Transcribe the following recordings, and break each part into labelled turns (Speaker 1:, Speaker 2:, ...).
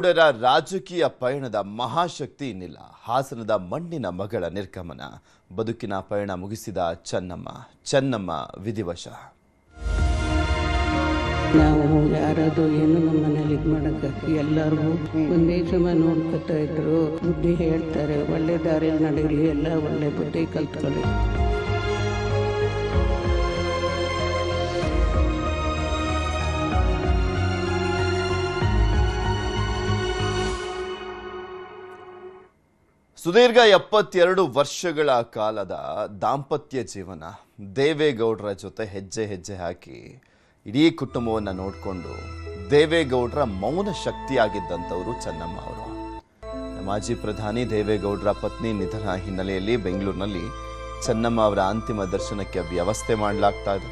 Speaker 1: ಗೌಡರ ರಾಜಕೀಯ ಪಯಣದ ಮಹಾಶಕ್ತಿ ಇನ್ನಿಲ್ಲ. ಹಾಸನದ ಮಣ್ಣಿನ ಮಗಳ ನಿರ್ಗಮನ, ಬದುಕಿನ ಪಯಣ ಮುಗಿಸಿದ ಚೆನ್ನಮ್ಮ ವಿಧಿವಶ.
Speaker 2: ನಾವು ಯಾರಾದರೂ ಏನು ನಮ್ಮ ಮನೇಲಿ ಇದು ಮಾಡೋಕ್ಕೆ ಎಲ್ಲರಿಗೂ ಒಂದೇ ಸಮ ನೋಡ್ಕೊತಾ ಇದ್ರು. ಬುದ್ಧಿ ಹೇಳ್ತಾರೆ, ಒಳ್ಳೆ ದಾರಿಯಲ್ಲಿ ನಡೆಯಲಿ, ಎಲ್ಲ ಒಳ್ಳೆ ಬುದ್ಧಿ ಕಲ್ತ್ಕೊಳ್ಳಿ.
Speaker 1: ಸುದೀರ್ಘ 72 ವರ್ಷಗಳ ಕಾಲದ ದಾಂಪತ್ಯ ಜೀವನ, ದೇವೇಗೌಡರ ಜೊತೆ ಹೆಜ್ಜೆ ಹೆಜ್ಜೆ ಹಾಕಿ ಇಡೀ ಕುಟುಂಬವನ್ನು ನೋಡಿಕೊಂಡು ದೇವೇಗೌಡರ ಮೌನ ಶಕ್ತಿಯಾಗಿದ್ದಂಥವರು ಚೆನ್ನಮ್ಮ ಅವರು. ಮಾಜಿ ಪ್ರಧಾನಿ ದೇವೇಗೌಡರ ಪತ್ನಿ ನಿಧನ ಹಿನ್ನೆಲೆಯಲ್ಲಿ ಬೆಂಗಳೂರಿನಲ್ಲಿ ಚೆನ್ನಮ್ಮ ಅವರ ಅಂತಿಮ ದರ್ಶನಕ್ಕೆ ವ್ಯವಸ್ಥೆ ಮಾಡಲಾಗ್ತಾ ಇದೆ.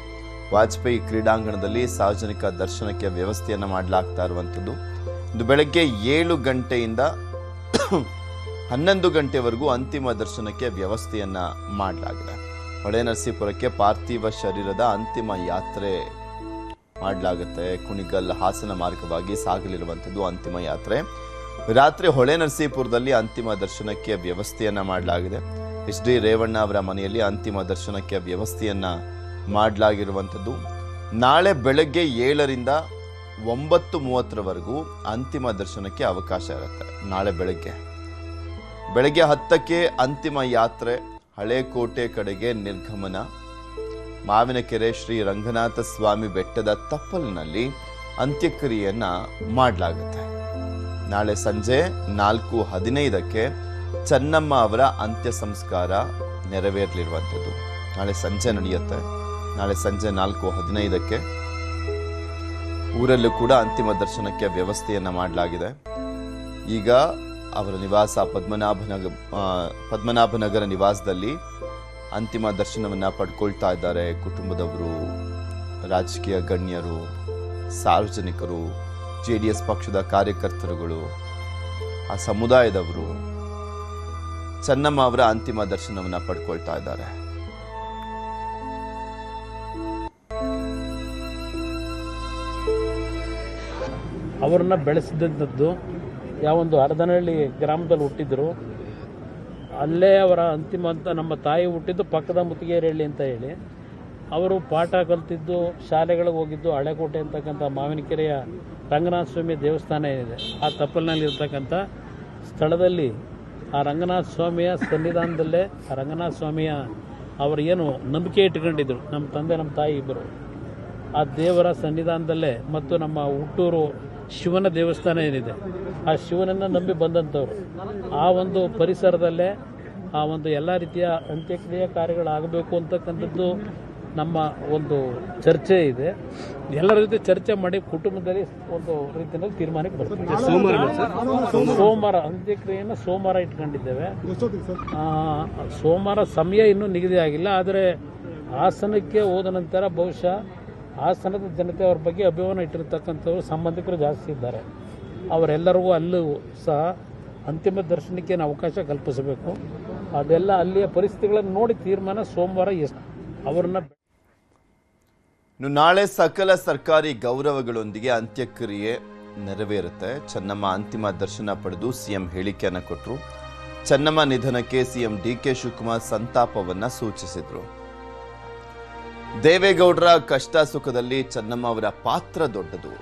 Speaker 1: ವಾಜಪೇಯಿ ಕ್ರೀಡಾಂಗಣದಲ್ಲಿ ಸಾರ್ವಜನಿಕ ದರ್ಶನಕ್ಕೆ ವ್ಯವಸ್ಥೆಯನ್ನು ಮಾಡಲಾಗ್ತಾ ಇರುವಂಥದ್ದು. ಇಂದು ಬೆಳಗ್ಗೆ 7 ಗಂಟೆಯಿಂದ 11 ಗಂಟೆವರೆಗೂ ಅಂತಿಮ ದರ್ಶನಕ್ಕೆ ವ್ಯವಸ್ಥೆಯನ್ನ ಮಾಡಲಾಗಿದೆ. ಹೊಳೆನರಸೀಪುರಕ್ಕೆ ಪಾರ್ಥಿವ ಶರೀರದ ಅಂತಿಮ ಯಾತ್ರೆ ಮಾಡಲಾಗುತ್ತೆ. ಕುಣಿಗಲ್ ಹಾಸನ ಮಾರ್ಗವಾಗಿ ಸಾಗಲಿರುವಂಥದ್ದು ಅಂತಿಮ ಯಾತ್ರೆ. ರಾತ್ರಿ ಹೊಳೆನರಸೀಪುರದಲ್ಲಿ ಅಂತಿಮ ದರ್ಶನಕ್ಕೆ ವ್ಯವಸ್ಥೆಯನ್ನ ಮಾಡಲಾಗಿದೆ. ಎಚ್ ಡಿ ರೇವಣ್ಣ ಅವರ ಮನೆಯಲ್ಲಿ ಅಂತಿಮ ದರ್ಶನಕ್ಕೆ ವ್ಯವಸ್ಥೆಯನ್ನ ಮಾಡಲಾಗಿರುವಂಥದ್ದು. ನಾಳೆ ಬೆಳಗ್ಗೆ 7ರಿಂದ 9:30 ಅಂತಿಮ ದರ್ಶನಕ್ಕೆ ಅವಕಾಶ ಇರುತ್ತೆ. ನಾಳೆ ಬೆಳಗ್ಗೆ 10ಕ್ಕೆ ಅಂತಿಮ ಯಾತ್ರೆ ಹಳೇಕೋಟೆ ಕಡೆಗೆ ನಿರ್ಗಮನ. ಮಾವಿನಕೆರೆ ಶ್ರೀ ರಂಗನಾಥ ಸ್ವಾಮಿ ಬೆಟ್ಟದ ತಪ್ಪಲಿನಲ್ಲಿ ಅಂತ್ಯಕ್ರಿಯೆಯನ್ನ ಮಾಡಲಾಗುತ್ತೆ. ನಾಳೆ ಸಂಜೆ 4:15ಕ್ಕೆ ಚೆನ್ನಮ್ಮ ಅವರ ಅಂತ್ಯ ಸಂಸ್ಕಾರ ನೆರವೇರಲಿರುವಂಥದ್ದು. ನಾಳೆ ಸಂಜೆ ನಡೆಯುತ್ತೆ. ನಾಳೆ ಸಂಜೆ 4:15ಕ್ಕೆ ಊರಲ್ಲೂ ಕೂಡ ಅಂತಿಮ ದರ್ಶನಕ್ಕೆ ವ್ಯವಸ್ಥೆಯನ್ನ ಮಾಡಲಾಗಿದೆ. ಈಗ ಅವರ ನಿವಾಸ ಪದ್ಮನಾಭನಗರ ನಿವಾಸದಲ್ಲಿ ಅಂತಿಮ ದರ್ಶನವನ್ನ ಪಡ್ಕೊಳ್ತಾ ಇದ್ದಾರೆ. ಕುಟುಂಬದವರು, ರಾಜಕೀಯ ಗಣ್ಯರು, ಸಾರ್ವಜನಿಕರು, JDS ಪಕ್ಷದ ಕಾರ್ಯಕರ್ತರುಗಳು, ಆ ಸಮುದಾಯದವರು ಚೆನ್ನಮ್ಮ ಅವರ ಅಂತಿಮ ದರ್ಶನವನ್ನ ಪಡ್ಕೊಳ್ತಾ ಇದ್ದಾರೆ.
Speaker 3: ಅವರನ್ನ ಬೆಳೆಸಿದಂಥದ್ದು ಯಾವೊಂದು ಹರದನಹಳ್ಳಿ ಗ್ರಾಮದಲ್ಲಿ ಹುಟ್ಟಿದ್ರು. ಅಲ್ಲೇ ಅವರ ಅಂತಿಮ ಅಂತ ನಮ್ಮ ತಾಯಿ ಹುಟ್ಟಿದ್ದು ಪಕ್ಕದ ಮುತ್ತಿಗೆರಹಳ್ಳಿ ಅಂತ ಹೇಳಿ. ಅವರು ಪಾಠ ಕಲ್ತಿದ್ದು, ಶಾಲೆಗಳಿಗೆ ಹೋಗಿದ್ದು ಹಳೆಕೋಟೆ ಅಂತಕ್ಕಂಥ ಮಾವಿನಕೆರೆಯ ರಂಗನಾಥ ಸ್ವಾಮಿ ದೇವಸ್ಥಾನ ಏನಿದೆ ಆ ತಪ್ಪಲಿನಲ್ಲಿರ್ತಕ್ಕಂಥ ಸ್ಥಳದಲ್ಲಿ ಆ ರಂಗನಾಥ ಸ್ವಾಮಿಯ ಸನ್ನಿಧಾನದಲ್ಲೇ ಆ ರಂಗನಾಥ ಸ್ವಾಮಿಯ ಅವರು ಏನು ನಂಬಿಕೆ ಇಟ್ಕೊಂಡಿದ್ರು, ನಮ್ಮ ತಂದೆ ನಮ್ಮ ತಾಯಿ ಇಬ್ಬರು, ಆ ದೇವರ ಸನ್ನಿಧಾನದಲ್ಲೇ ಮತ್ತು ನಮ್ಮ ಹುಟ್ಟೂರು ಶಿವನ ದೇವಸ್ಥಾನ ಏನಿದೆ ಆ ಶಿವನನ್ನು ನಂಬಿ ಬಂದಂಥವ್ರು. ಆ ಒಂದು ಪರಿಸರದಲ್ಲೇ ಆ ಒಂದು ಎಲ್ಲ ರೀತಿಯ ಅಂತ್ಯಕ್ರಿಯೆ ಕಾರ್ಯಗಳಾಗಬೇಕು ಅಂತಕ್ಕಂಥದ್ದು ನಮ್ಮ ಒಂದು ಚರ್ಚೆ ಇದೆ. ಎಲ್ಲರ ಜೊತೆ ಚರ್ಚೆ ಮಾಡಿ ಕುಟುಂಬದಲ್ಲಿ ಒಂದು ರೀತಿಯಲ್ಲಿ ತೀರ್ಮಾನಕ್ಕೆ ಬರ್ತೀವಿ. ಸೋಮವಾರ ಅಂತ್ಯಕ್ರಿಯೆಯನ್ನು ಸೋಮವಾರ ಇಟ್ಕೊಂಡಿದ್ದೇವೆ. ಸೋಮವಾರ ಸಮಯ ಇನ್ನೂ ನಿಗದಿ ಆಗಿಲ್ಲ. ಆದರೆ ಹಾಸನಕ್ಕೆ ಹೋದ ನಂತರ ಬಹುಶಃ ಹಾಸನದ ಜನತೆ ಅವ್ರ ಬಗ್ಗೆ ಅಭಿಮಾನ ಇಟ್ಟಿರ್ತಕ್ಕಂಥವ್ರು ಸಂಬಂಧಿಕರು ಜಾಸ್ತಿ ಇದ್ದಾರೆ. ಅವರೆಲ್ಲರಿಗೂ ಅಲ್ಲೂ ಸಹ ಅಂತಿಮ ದರ್ಶನಕ್ಕೆ ಅವಕಾಶ ಕಲ್ಪಿಸಬೇಕು. ಅದೆಲ್ಲ ಅಲ್ಲಿಯ ಪರಿಸ್ಥಿತಿಗಳನ್ನು ನೋಡಿ ತೀರ್ಮಾನ ಸೋಮವಾರ ಅವರನ್ನ.
Speaker 1: ನಾಳೆ ಸಕಲ ಸರ್ಕಾರಿ ಗೌರವಗಳೊಂದಿಗೆ ಅಂತ್ಯಕ್ರಿಯೆ ನೆರವೇರುತ್ತೆ. ಚೆನ್ನಮ್ಮ ಅಂತಿಮ ದರ್ಶನ ಪಡೆದು ಸಿಎಂ ಹೇಳಿಕೆಯನ್ನು ಕೊಟ್ಟರು. ಚೆನ್ನಮ್ಮ ನಿಧನಕ್ಕೆ ಸಿಎಂ DK ಶಿವಕುಮಾರ್ ಸಂತಾಪವನ್ನ ಸೂಚಿಸಿದ್ರು. ದೇವೇಗೌಡರ ಕಷ್ಟ ಸುಖದಲ್ಲಿ ಚೆನ್ನಮ್ಮ ಅವರ ಪಾತ್ರ ದೊಡ್ಡದು.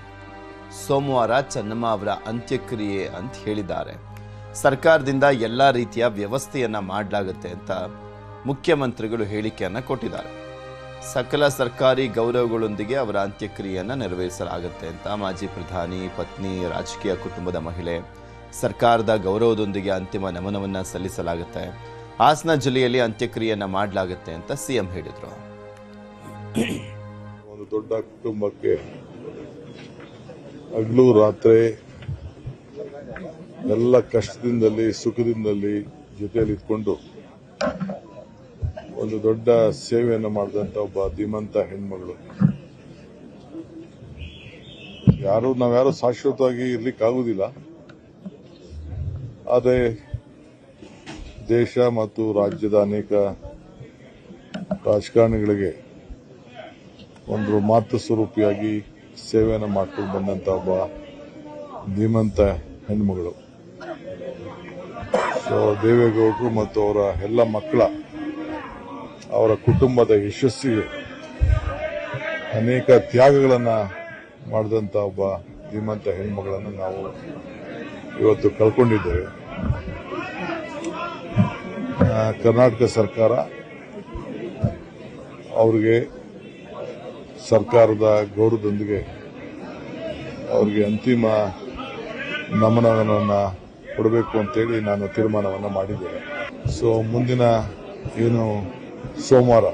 Speaker 1: ಸೋಮವಾರ ಚೆನ್ನಮ್ಮ ಅವರ ಅಂತ್ಯಕ್ರಿಯೆ ಅಂತ ಹೇಳಿದ್ದಾರೆ. ಸರ್ಕಾರದಿಂದ ಎಲ್ಲ ರೀತಿಯ ವ್ಯವಸ್ಥೆಯನ್ನ ಮಾಡಲಾಗುತ್ತೆ ಅಂತ ಮುಖ್ಯಮಂತ್ರಿಗಳು ಹೇಳಿಕೆಯನ್ನ ಕೊಟ್ಟಿದ್ದಾರೆ. ಸಕಲ ಸರ್ಕಾರಿ ಗೌರವಗಳೊಂದಿಗೆ ಅವರ ಅಂತ್ಯಕ್ರಿಯೆಯನ್ನ ನೆರವೇರಿಸಲಾಗುತ್ತೆ ಅಂತ ಮಾಜಿ ಪ್ರಧಾನಿ, ಪತ್ನಿ, ರಾಜಕೀಯ ಕುಟುಂಬದ ಮಹಿಳೆ, ಸರ್ಕಾರದ ಗೌರವದೊಂದಿಗೆ ಅಂತಿಮ ನಮನವನ್ನ ಸಲ್ಲಿಸಲಾಗುತ್ತೆ. ಹಾಸನ ಜಿಲ್ಲೆಯಲ್ಲಿ ಅಂತ್ಯಕ್ರಿಯೆಯನ್ನ ಮಾಡಲಾಗುತ್ತೆ ಅಂತ ಸಿಎಂ ಹೇಳಿದ್ರು.
Speaker 4: ಒಂದು ದೊಡ್ಡ ಕುಟುಂಬಕ್ಕೆ ಹಗಲು ರಾತ್ರಿ ಎಲ್ಲ ಕಷ್ಟದಿಂದಲೇ ಸುಖದಿಂದಲೇ ಜೊತೆಯಲ್ಲಿ ಇಟ್ಕೊಂಡು ಒಂದು ದೊಡ್ಡ ಸೇವೆಯನ್ನು ಮಾಡಿದಂತ ಒಬ್ಬ ಧೀಮಂತ ಹೆಣ್ಮಗಳು. ನಾವ್ಯಾರು ಶಾಶ್ವತವಾಗಿ ಇರ್ಲಿಕ್ಕಾಗುವುದಿಲ್ಲ. ಆದರೆ ದೇಶ ಮತ್ತು ರಾಜ್ಯದ ಅನೇಕ ರಾಜಕಾರಣಿಗಳಿಗೆ ಒಂದು ಮಾತೃ ಸ್ವರೂಪಿಯಾಗಿ ಸೇವೆಯನ್ನು ಮಾಡ್ಕೊಂಡು ಬಂದಂತ ಒಬ್ಬ ಧೀಮಂತ ಹೆಣ್ಮಗಳು. ಸೊ ದೇವೇಗೌಡರು ಮತ್ತು ಅವರ ಎಲ್ಲ ಮಕ್ಕಳ ಅವರ ಕುಟುಂಬದ ಯಶಸ್ಸಿಗೆ ಅನೇಕ ತ್ಯಾಗಗಳನ್ನ ಮಾಡಿದಂತ ಒಬ್ಬ ಧೀಮಂತ ಹೆಣ್ಮಗಳನ್ನು ನಾವು ಇವತ್ತು ಕಳ್ಕೊಂಡಿದ್ದೇವೆ. ಕರ್ನಾಟಕ ಸರ್ಕಾರ ಅವರಿಗೆ ಸರ್ಕಾರದ ಗೌರವದೊಂದಿಗೆ ಅವರಿಗೆ ಅಂತಿಮ ನಮನವನ್ನು ಕೊಡಬೇಕು ಅಂತೇಳಿ ನಾನು ತೀರ್ಮಾನವನ್ನು ಮಾಡಿದ್ದೇನೆ. ಸೊ ಮುಂದಿನ ಏನು ಸೋಮವಾರ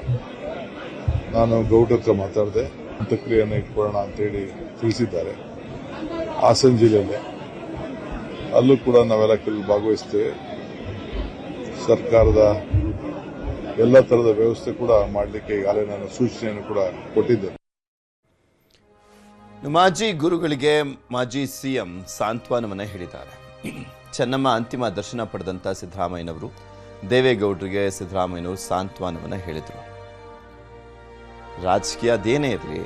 Speaker 4: ನಾನು ಗೌಡ್ರ ಹತ್ರ ಮಾತಾಡಿದೆ, ಅಂತ್ಯಕ್ರಿಯೆಯನ್ನು ಇಟ್ಕೊಳ್ಳೋಣ ಅಂತೇಳಿ ತಿಳಿಸಿದ್ದಾರೆ. ಹಾಸನ ಜಿಲ್ಲೆಯಲ್ಲೇ ಅಲ್ಲೂ ಕೂಡ ನಾವೆಲ್ಲ ಕೆಲವು ಭಾಗವಹಿಸ್ತೇವೆ. ಸರ್ಕಾರದ ಎಲ್ಲ ತರಹದ ವ್ಯವಸ್ಥೆ ಕೂಡ ಮಾಡಲಿಕ್ಕೆ ಈಗಾಗಲೇ ನಾನು ಸೂಚನೆಯನ್ನು ಕೂಡ ಕೊಟ್ಟಿದ್ದೇನೆ.
Speaker 1: ಮಾಜಿ ಗುರುಗಳಿಗೆ ಮಾಜಿ ಸಿಎಂ ಸಾಂತ್ವನವನ್ನ ಹೇಳಿದ್ದಾರೆ. ಚೆನ್ನಮ್ಮ ಅಂತಿಮ ದರ್ಶನ ಪಡೆದಂತ ಸಿದ್ದರಾಮಯ್ಯನವರು ದೇವೇಗೌಡರಿಗೆ ಸಿದ್ದರಾಮಯ್ಯನವರು ಸಾಂತ್ವನವನ್ನ ಹೇಳಿದರು. ರಾಜಕೀಯ ಅದೇನೇ ಇರಲಿ,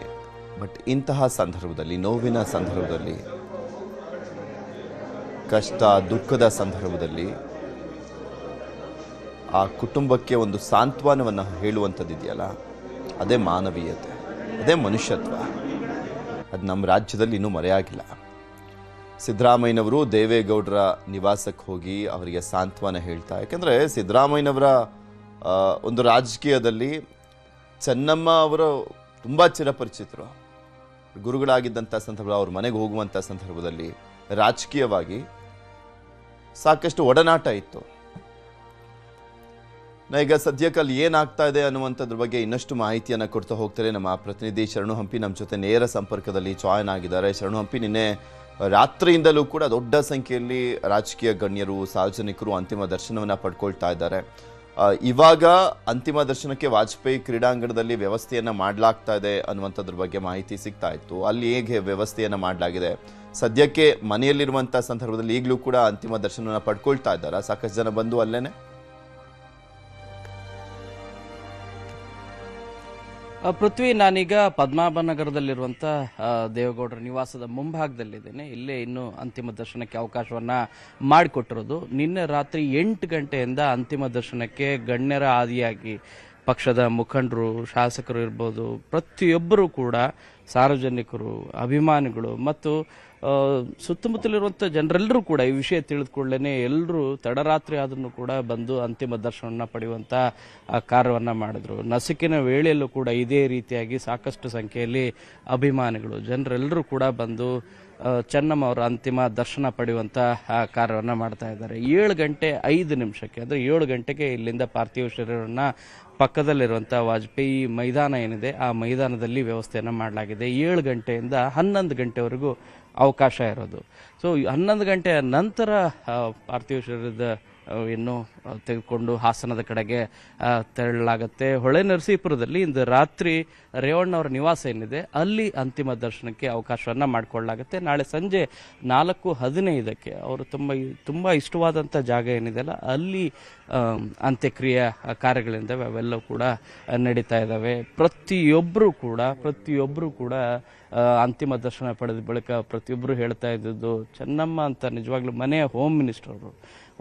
Speaker 1: ಬಟ್ ಇಂತಹ ಸಂದರ್ಭದಲ್ಲಿ, ನೋವಿನ ಸಂದರ್ಭದಲ್ಲಿ, ಕಷ್ಟ ದುಃಖದ ಸಂದರ್ಭದಲ್ಲಿ ಆ ಕುಟುಂಬಕ್ಕೆ ಒಂದು ಸಾಂತ್ವನವನ್ನು ಹೇಳುವಂಥದ್ದಿದೆಯಲ್ಲ, ಅದೇ ಮಾನವೀಯತೆ, ಅದೇ ಮನುಷ್ಯತ್ವ. ಅದು ನಮ್ಮ ರಾಜ್ಯದಲ್ಲಿ ಇನ್ನೂ ಮರೆಯಾಗಿಲ್ಲ. ಸಿದ್ದರಾಮಯ್ಯನವರು ದೇವೇಗೌಡರ ನಿವಾಸಕ್ಕೆ ಹೋಗಿ ಅವರಿಗೆ ಸಾಂತ್ವನ ಹೇಳ್ತಾ, ಯಾಕೆಂದರೆ ಸಿದ್ದರಾಮಯ್ಯನವರ ಒಂದು ರಾಜಕೀಯದಲ್ಲಿ ಚೆನ್ನಮ್ಮ ಅವರು ತುಂಬ ಚಿರಪರಿಚಿತರು. ಗುರುಗಳಾಗಿದ್ದಂಥ ಸಂದರ್ಭ, ಅವ್ರ ಮನೆಗೆ ಹೋಗುವಂಥ ಸಂದರ್ಭದಲ್ಲಿ ರಾಜಕೀಯವಾಗಿ ಸಾಕಷ್ಟು ಒಡನಾಟ ಇತ್ತು. ಈಗ ಸದ್ಯಕ್ಕಲ್ಲಿ ಏನಾಗ್ತಾ ಇದೆ ಅನ್ನುವಂಥದ್ರ ಬಗ್ಗೆ ಇನ್ನಷ್ಟು ಮಾಹಿತಿಯನ್ನು ಕೊಡ್ತಾ ಹೋಗ್ತಾರೆ ನಮ್ಮ ಪ್ರತಿನಿಧಿ ಶರಣು ಹಂಪಿ. ನಮ್ಮ ಜೊತೆ ನೇರ ಸಂಪರ್ಕದಲ್ಲಿ ಜಾಯ್ನ್ ಆಗಿದ್ದಾರೆ. ಶರಣು ಹಂಪಿ, ನಿನ್ನೆ ರಾತ್ರಿಯಿಂದಲೂ ಕೂಡ ದೊಡ್ಡ ಸಂಖ್ಯೆಯಲ್ಲಿ ರಾಜಕೀಯ ಗಣ್ಯರು, ಸಾರ್ವಜನಿಕರು ಅಂತಿಮ ದರ್ಶನವನ್ನು ಪಡ್ಕೊಳ್ತಾ ಇದ್ದಾರೆ. ಇವಾಗ ಅಂತಿಮ ದರ್ಶನಕ್ಕೆ ವಾಜಪೇಯಿ ಕ್ರೀಡಾಂಗಣದಲ್ಲಿ ವ್ಯವಸ್ಥೆಯನ್ನು ಮಾಡಲಾಗ್ತಾ ಇದೆ ಅನ್ನುವಂಥದ್ರ ಬಗ್ಗೆ ಮಾಹಿತಿ ಸಿಗ್ತಾ ಇತ್ತು. ಅಲ್ಲಿ ಹೇಗೆ ವ್ಯವಸ್ಥೆಯನ್ನು ಮಾಡಲಾಗಿದೆ, ಸದ್ಯಕ್ಕೆ ಮನೆಯಲ್ಲಿರುವಂಥ ಸಂದರ್ಭದಲ್ಲಿ ಈಗಲೂ ಕೂಡ ಅಂತಿಮ ದರ್ಶನವನ್ನು ಪಡ್ಕೊಳ್ತಾ ಇದ್ದಾರೆ ಸಾಕಷ್ಟು ಜನ ಬಂದು ಅಲ್ಲೇನೆ?
Speaker 5: ಪೃಥ್ವಿ, ನಾನೀಗ ಪದ್ಮನಾಭನಗರದಲ್ಲಿರುವಂಥ ದೇವೇಗೌಡರ ನಿವಾಸದ ಮುಂಭಾಗದಲ್ಲಿದ್ದೇನೆ. ಇಲ್ಲೇ ಇನ್ನು ಅಂತಿಮ ದರ್ಶನಕ್ಕೆ ಅವಕಾಶವನ್ನ ಮಾಡಿಕೊಟ್ಟಿರೋದು. ನಿನ್ನೆ ರಾತ್ರಿ 8 ಗಂಟೆಯಿಂದ ಅಂತಿಮ ದರ್ಶನಕ್ಕೆ ಗಣ್ಯರ ಆದಿಯಾಗಿ ಪಕ್ಷದ ಮುಖಂಡರು, ಶಾಸಕರು ಇರ್ಬೋದು, ಪ್ರತಿಯೊಬ್ಬರು ಕೂಡ, ಸಾರ್ವಜನಿಕರು, ಅಭಿಮಾನಿಗಳು ಮತ್ತು ಸುತ್ತಮುತ್ತಲಿರುವಂಥ ಜನರೆಲ್ಲರೂ ಕೂಡ ಈ ವಿಷಯ ತಿಳಿದುಕೊಳ್ಳೇನೆ ಎಲ್ಲರೂ ತಡರಾತ್ರಿ ಆದ್ರೂ ಕೂಡ ಬಂದು ಅಂತಿಮ ದರ್ಶನವನ್ನು ಪಡೆಯುವಂಥ ಕಾರ್ಯವನ್ನು ಮಾಡಿದ್ರು. ನಸುಕಿನ ವೇಳೆಯಲ್ಲೂ ಕೂಡ ಇದೇ ರೀತಿಯಾಗಿ ಸಾಕಷ್ಟು ಸಂಖ್ಯೆಯಲ್ಲಿ ಅಭಿಮಾನಿಗಳು, ಜನರೆಲ್ಲರೂ ಕೂಡ ಬಂದು ಚೆನ್ನಮ್ಮ ಅವರ ಅಂತಿಮ ದರ್ಶನ ಪಡೆಯುವಂಥ ಕಾರ್ಯವನ್ನು ಮಾಡ್ತಾ ಇದ್ದಾರೆ. 7:05 ಅಂದರೆ 7 ಗಂಟೆಗೆ ಇಲ್ಲಿಂದ ಪಾರ್ಥಿವ ಶರೀರವನ್ನು ಪಕ್ಕದಲ್ಲಿರುವಂಥ ವಾಜಪೇಯಿ ಮೈದಾನ ಏನಿದೆ ಆ ಮೈದಾನದಲ್ಲಿ ವ್ಯವಸ್ಥೆಯನ್ನು ಮಾಡಲಾಗಿದೆ. 7 ಗಂಟೆಯಿಂದ 11 ಗಂಟೆವರೆಗೂ ಅವಕಾಶ ಇರೋದು. ಸೊ 11 ಗಂಟೆಯ ನಂತರ ಪಾರ್ಥಿವ ಶರೀರದ ಇನ್ನು ತೆಗೆದುಕೊಂಡು ಹಾಸನದ ಕಡೆಗೆ ತೆರಳಲಾಗುತ್ತೆ. ಹೊಳೆ ನರಸೀಪುರದಲ್ಲಿ ಇಂದು ರಾತ್ರಿ ರೇವಣ್ಣವರ ನಿವಾಸ ಏನಿದೆ ಅಲ್ಲಿ ಅಂತಿಮ ದರ್ಶನಕ್ಕೆ ಅವಕಾಶವನ್ನು ಮಾಡಿಕೊಳ್ಳಲಾಗುತ್ತೆ. ನಾಳೆ ಸಂಜೆ 4:15 ಅವರು ತುಂಬ ಇಷ್ಟವಾದಂಥ ಜಾಗ ಏನಿದೆಯಲ್ಲ ಅಲ್ಲಿ ಅಂತ್ಯಕ್ರಿಯೆ ಕಾರ್ಯಗಳಿಂದ ಅವೆಲ್ಲವೂ ಕೂಡ ನಡೀತಾ ಇದ್ದಾವೆ. ಪ್ರತಿಯೊಬ್ಬರು ಕೂಡ ಅಂತಿಮ ದರ್ಶನ ಪಡೆದ ಬಳಿಕ ಪ್ರತಿಯೊಬ್ಬರು ಹೇಳ್ತಾ ಇದ್ದದ್ದು, ಚೆನ್ನಮ್ಮ ಅಂತ ನಿಜವಾಗ್ಲೂ ಮನೆಯ ಹೋಮ್ ಮಿನಿಸ್ಟರ್ ಅವರು.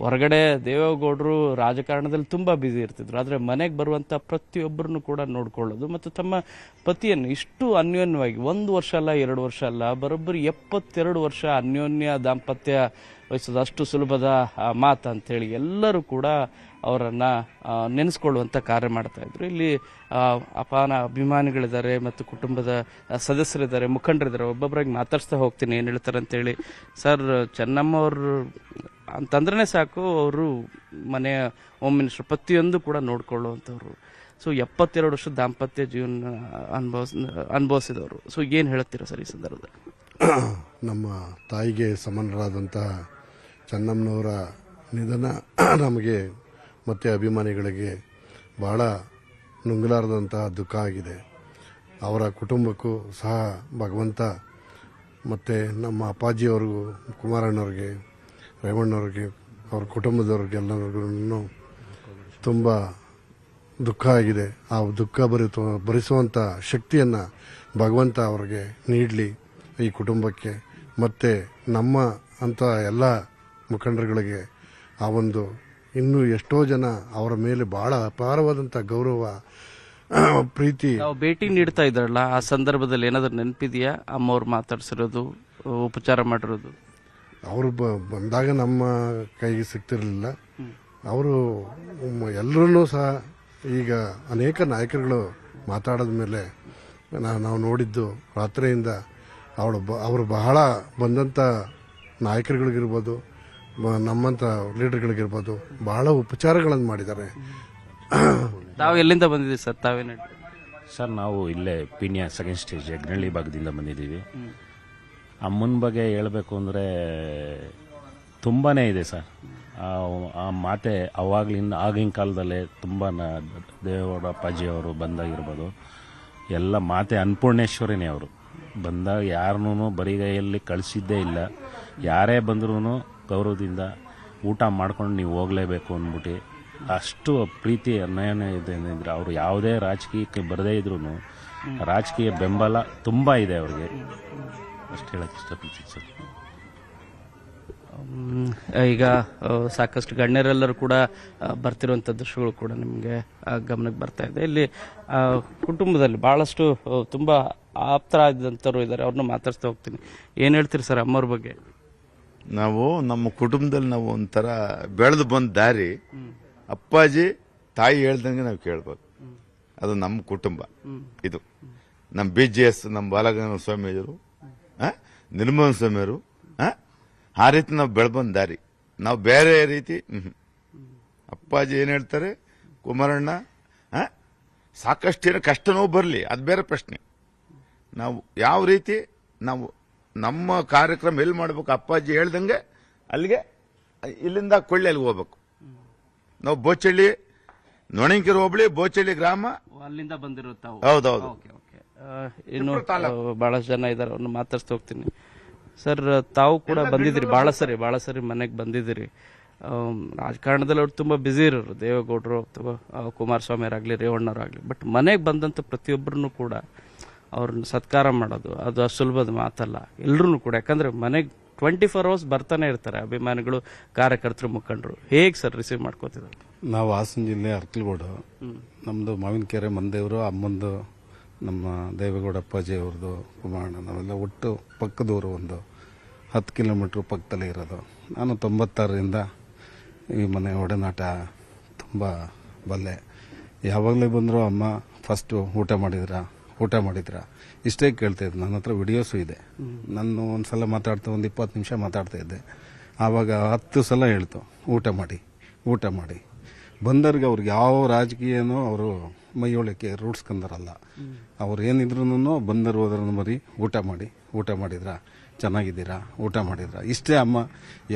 Speaker 5: ಹೊರಗಡೆ ದೇವೇಗೌಡರು ರಾಜಕಾರಣದಲ್ಲಿ ತುಂಬ ಬ್ಯುಸಿ ಇರ್ತಿದ್ರು, ಆದರೆ ಮನೆಗೆ ಬರುವಂಥ ಪ್ರತಿಯೊಬ್ಬರನ್ನು ಕೂಡ ನೋಡ್ಕೊಳ್ಳೋದು ಮತ್ತು ತಮ್ಮ ಪತಿಯನ್ನು ಇಷ್ಟು ಅನ್ಯೋನ್ಯವಾಗಿ 1 ವರ್ಷ ಅಲ್ಲ 2 ವರ್ಷ ಅಲ್ಲ, ಬರೋಬ್ಬರಿ 72 ವರ್ಷ ಅನ್ಯೋನ್ಯ ದಾಂಪತ್ಯ ವಹಿಸೋದು ಅಷ್ಟು ಸುಲಭದ ಮಾತು ಅಂಥೇಳಿ ಎಲ್ಲರೂ ಕೂಡ ಅವರನ್ನು ನೆನೆಸ್ಕೊಳ್ಳುವಂಥ ಕಾರ್ಯ ಮಾಡ್ತಾಯಿದ್ರು. ಇಲ್ಲಿ ಅಪಾರ ಅಭಿಮಾನಿಗಳಿದ್ದಾರೆ ಮತ್ತು ಕುಟುಂಬದ ಸದಸ್ಯರಿದ್ದಾರೆ, ಮುಖಂಡರಿದ್ದಾರೆ. ಒಬ್ಬೊಬ್ಬರಾಗಿ ಮಾತಾಡ್ಸ್ತಾ ಹೋಗ್ತೀನಿ ಏನು ಹೇಳ್ತಾರೆ ಅಂತೇಳಿ. ಸರ್, ಚೆನ್ನಮ್ಮ ಅವರು ಅಂತಂದ್ರೆ ಸಾಕು, ಅವರು ಮನೆಯ ಹೋಮ್ ಮಿನಿಸ್ಟರ್, ಪ್ರತಿಯೊಂದು ಕೂಡ ನೋಡ್ಕೊಳ್ಳುವಂಥವ್ರು. ಸೊ 72 ವರ್ಷದ ದಾಂಪತ್ಯ ಜೀವನ ಅನುಭವಿಸಿದವರು. ಸೊ ಏನು ಹೇಳುತ್ತೀರಾ ಸರ್ ಈ ಸಂದರ್ಭದಲ್ಲಿ?
Speaker 6: ನಮ್ಮ ತಾಯಿಗೆ ಸಮನರಾದಂತಹ ಚೆನ್ನಮ್ಮನವರ ನಿಧನ ನಮಗೆ ಮತ್ತು ಅಭಿಮಾನಿಗಳಿಗೆ ಬಹಳ ನುಂಗಲಾರದಂತಹ ದುಃಖ ಆಗಿದೆ. ಅವರ ಕುಟುಂಬಕ್ಕೂ ಸಹ ಭಗವಂತ ಮತ್ತು ನಮ್ಮ ಅಪ್ಪಾಜಿಯವ್ರಿಗೂ, ಕುಮಾರಣ್ಣವ್ರಿಗೆ, ರೇವಣ್ಣವ್ರಿಗೆ, ಅವ್ರ ಕುಟುಂಬದವ್ರಿಗೆಲ್ಲರಿಗೂ ತುಂಬ ದುಃಖ ಆಗಿದೆ. ಆ ದುಃಖ ಭರಿಸುವಂಥ ಶಕ್ತಿಯನ್ನು ಭಗವಂತ ಅವ್ರಿಗೆ ನೀಡಲಿ ಈ ಕುಟುಂಬಕ್ಕೆ. ಮತ್ತು ನಮ್ಮ ಅಂತ ಎಲ್ಲ ಮುಖಂಡರುಗಳಿಗೆ ಆ ಒಂದು ಇನ್ನೂ ಎಷ್ಟೋ ಜನ ಅವರ ಮೇಲೆ ಬಹಳ ಅಪಾರವಾದಂಥ ಗೌರವ ಪ್ರೀತಿ.
Speaker 5: ನಾವು ಭೇಟಿ ನೀಡ್ತಾ ಇದ್ರಲ್ಲ ಆ ಸಂದರ್ಭದಲ್ಲಿ ಏನಾದರೂ ನೆನಪಿದೆಯಾ? ಅಮ್ಮವ್ರು ಮಾತಾಡ್ಸಿರೋದು, ಉಪಚಾರ ಮಾಡಿರೋದು?
Speaker 6: ಅವರು ಬಂದಾಗ ನಮ್ಮ ಕೈಗೆ ಸಿಗ್ತಿರಲಿಲ್ಲ. ಅವರು ಎಲ್ಲರೂ ಸಹ ಈಗ ಅನೇಕ ನಾಯಕರುಗಳು ಮಾತಾಡಿದ ಮೇಲೆ ನಾವು ನೋಡಿದ್ದು ರಾತ್ರಿಯಿಂದ ಅವರು ಬಹಳ ಬಂದಂಥ ನಾಯಕರುಗಳಿಗಿರ್ಬೋದು, ನಮ್ಮಂಥ ಲೀಡರ್ಗಳಿಗಿರ್ಬೋದು ಬಹಳ ಉಪಚಾರಗಳನ್ನು ಮಾಡಿದ್ದಾರೆ.
Speaker 5: ತಾವು ಎಲ್ಲಿಂದ ಬಂದಿದ್ದೀವಿ ಸರ್? ತಾವೇನು ಹೇಳಿ
Speaker 7: ಸರ್? ನಾವು ಇಲ್ಲೇ ಪೀಣ್ಯ ಸೆಕೆಂಡ್ ಸ್ಟೇಜ್ ಯಗ್ನಳ್ಳಿ ಭಾಗದಿಂದ ಬಂದಿದ್ದೀವಿ. ಅಮ್ಮನ ಬಗ್ಗೆ ಹೇಳಬೇಕು ಅಂದರೆ ತುಂಬಾ ಇದೆ ಸರ್. ಆ ಮಾತೆ ಅವಾಗಲಿಂದ ಆಗಿನ ಕಾಲದಲ್ಲೇ ತುಂಬ ದೇವೇಗೌಡ ಅಪ್ಪಾಜಿಯವರು ಬಂದಾಗಿರ್ಬೋದು, ಎಲ್ಲ ಮಾತೆ ಅನ್ನಪೂರ್ಣೇಶ್ವರಿನೇ. ಅವರು ಬಂದಾಗ ಯಾರನ್ನೂ ಬರಿಗೈಯಲ್ಲಿ ಕಳಿಸಿದ್ದೇ ಇಲ್ಲ. ಯಾರೇ ಬಂದ್ರೂ ಗೌರವದಿಂದ ಊಟ ಮಾಡ್ಕೊಂಡು ನೀವು ಹೋಗಲೇಬೇಕು ಅಂದ್ಬಿಟ್ಟು ಅಷ್ಟು ಪ್ರೀತಿ ಅನ್ಯಾಯ ಇದೆ ಅಂದರೆ ಅವರು ಯಾವುದೇ ರಾಜಕೀಯಕ್ಕೆ ಬರದೇ ಇದ್ರೂ ರಾಜಕೀಯ ಬೆಂಬಲ ತುಂಬ ಇದೆ ಅವ್ರಿಗೆ. ಅಷ್ಟು ಹೇಳಕ್ಕೆ ಇಷ್ಟಪಡ್ತೀನಿ ಸರ್.
Speaker 5: ಈಗ ಸಾಕಷ್ಟು ಗಣ್ಯರೆಲ್ಲರೂ ಕೂಡ ಬರ್ತಿರುವಂಥ ದೃಶ್ಯಗಳು ಕೂಡ ನಿಮಗೆ ಗಮನಕ್ಕೆ ಬರ್ತಾ ಇದೆ. ಇಲ್ಲಿ ಕುಟುಂಬದಲ್ಲಿ ಭಾಳಷ್ಟು ತುಂಬ ಆಪ್ತರಾದಂಥವ್ರು ಇದ್ದಾರೆ, ಅವ್ರನ್ನ ಮಾತಾಡ್ಸ್ತಾ ಹೋಗ್ತೀನಿ. ಏನು ಹೇಳ್ತೀರಿ ಸರ್ ಅಮ್ಮವ್ರ ಬಗ್ಗೆ?
Speaker 1: ನಾವು ನಮ್ಮ ಕುಟುಂಬದಲ್ಲಿ ನಾವು ಒಂಥರ ಬೆಳೆದು ಬಂದ ದಾರಿ, ಅಪ್ಪಾಜಿ ತಾಯಿ ಹೇಳ್ದಂಗೆ ನಾವು ಕೇಳ್ಬೋದು. ಅದು ನಮ್ಮ ಕುಟುಂಬ. ಇದು ನಮ್ಮ BGS, ನಮ್ಮ ಬಾಲಗಂಗಾಧರ ಸ್ವಾಮಿಯವರು, ನಿರ್ಮಲ ಸ್ವಾಮಿಯವರು, ಆ ರೀತಿ ನಾವು ಬೆಳೆಬಂದ ದಾರಿ. ನಾವು ಬೇರೆ ರೀತಿ ಅಪ್ಪಾಜಿ ಏನು ಹೇಳ್ತಾರೆ, ಕುಮಾರಣ್ಣ ಸಾಕಷ್ಟು ಕಷ್ಟ ನೋವು ಬರಲಿ, ಅದು ಬೇರೆ ಪ್ರಶ್ನೆ. ನಾವು ಯಾವ ರೀತಿ ನಾವು ನಮ್ಮ ಕಾರ್ಯಕ್ರಮ ಎಲ್ಲಿ ಮಾಡಬೇಕು, ಅಪ್ಪಾಜಿ ಹೇಳ್ದಂಗೆ ಅಲ್ಲಿಗೆ, ಇಲ್ಲಿಂದ ಕೊಳ್ಳಿ ಅಲ್ಲಿಗೆ ಹೋಗ್ಬೇಕು. ನಾವು ಬೋಚಳ್ಳಿ, ನೊಣಂಕಿರು ಹೋಬಳಿ, ಬೋಚಳ್ಳಿ ಗ್ರಾಮ,
Speaker 5: ಅಲ್ಲಿಂದ ಬಂದಿರೋ
Speaker 1: ಹೌದೌದು.
Speaker 5: ಇನ್ನು ಬಹಳಷ್ಟು ಜನ ಇದ್ದಾರೆ, ಅವ್ರನ್ನ ಮಾತಾಡ್ಸ್ತಾ ಹೋಗ್ತೀನಿ. ಸರ್, ತಾವು ಕೂಡ ಬಂದಿದ್ದೀರಿ, ಭಾಳ ಸರಿ ಮನೆಗೆ ಬಂದಿದ್ದೀರಿ. ರಾಜಕಾರಣದಲ್ಲಿ ಅವ್ರು ತುಂಬ ಬ್ಯುಸಿ ಇರೋರು, ದೇವೇಗೌಡರು ಅಥವಾ ಕುಮಾರಸ್ವಾಮಿಯರಾಗಲಿ, ರೇವಣ್ಣವರಾಗಲಿ. ಬಟ್ ಮನೆಗೆ ಬಂದಂಥ ಪ್ರತಿಯೊಬ್ಬರನ್ನು ಕೂಡ ಅವ್ರನ್ನ ಸತ್ಕಾರ ಮಾಡೋದು ಅದು ಸುಲಭದ ಮಾತಲ್ಲ. ಎಲ್ಲರೂ ಕೂಡ, ಯಾಕಂದರೆ ಮನೆಗೆ 24 hours ಬರ್ತಾನೆ ಇರ್ತಾರೆ ಅಭಿಮಾನಿಗಳು, ಕಾರ್ಯಕರ್ತರು, ಮುಖಂಡರು. ಹೇಗೆ ಸರ್ ರಿಸೀವ್ ಮಾಡ್ಕೋತಿದ್ದಾರೆ?
Speaker 8: ನಾವು ಹಾಸನ ಜಿಲ್ಲೆ ಅರ್ಕಲ್ಗೋಡು, ನಮ್ಮದು ಮಾವಿನಕೆರೆ ಮಂದೇವರು, ಅಮ್ಮಂದು ನಮ್ಮ ದೇವೇಗೌಡ ಅಪ್ಪಾಜಿ ಅವ್ರದ್ದು, ಕುಮಾರಣ್ಣ, ನಾವೆಲ್ಲ ಒಟ್ಟು ಪಕ್ಕದವರು. ಒಂದು 10 ಕಿಲೋಮೀಟ್ರ್ ಪಕ್ಕದಲ್ಲೇ ಇರೋದು. ನಾನು 96ರಿಂದ ಈ ಮನೆ ಒಡನಾಟ ತುಂಬ ಬಲ್ಲೆ. ಯಾವಾಗಲೇ ಬಂದರೂ ಅಮ್ಮ ಫಸ್ಟು ಊಟ ಮಾಡಿದ್ರಾ ಇಷ್ಟೇ ಕೇಳ್ತಾಯಿದ್ದೆ. ನನ್ನ ಹತ್ರ ವಿಡಿಯೋಸು ಇದೆ. ನಾನು ಒಂದು ಸಲ ಮಾತಾಡ್ತಾ ಒಂದು 20 ನಿಮಿಷ ಮಾತಾಡ್ತಾ ಇದ್ದೆ. ಆವಾಗ 10 ಸಲ ಹೇಳ್ತು ಊಟ ಮಾಡಿ. ಬಂದವ್ರಿಗೆ ಅವ್ರಿಗೆ ಯಾವ ರಾಜಕೀಯನೂ ಅವರು ಮೈಯೊಳಕ್ಕೆ ರೂಢಿಸ್ಕೊಂಡಾರಲ್ಲ. ಅವ್ರು ಏನಿದ್ರು ಬಂದರು ಹೋದ್ರೂ ಮರಿ ಊಟ ಮಾಡಿದ್ರಾ, ಚೆನ್ನಾಗಿದ್ದೀರಾ, ಊಟ ಮಾಡಿದ್ರಾ, ಇಷ್ಟೇ ಅಮ್ಮ.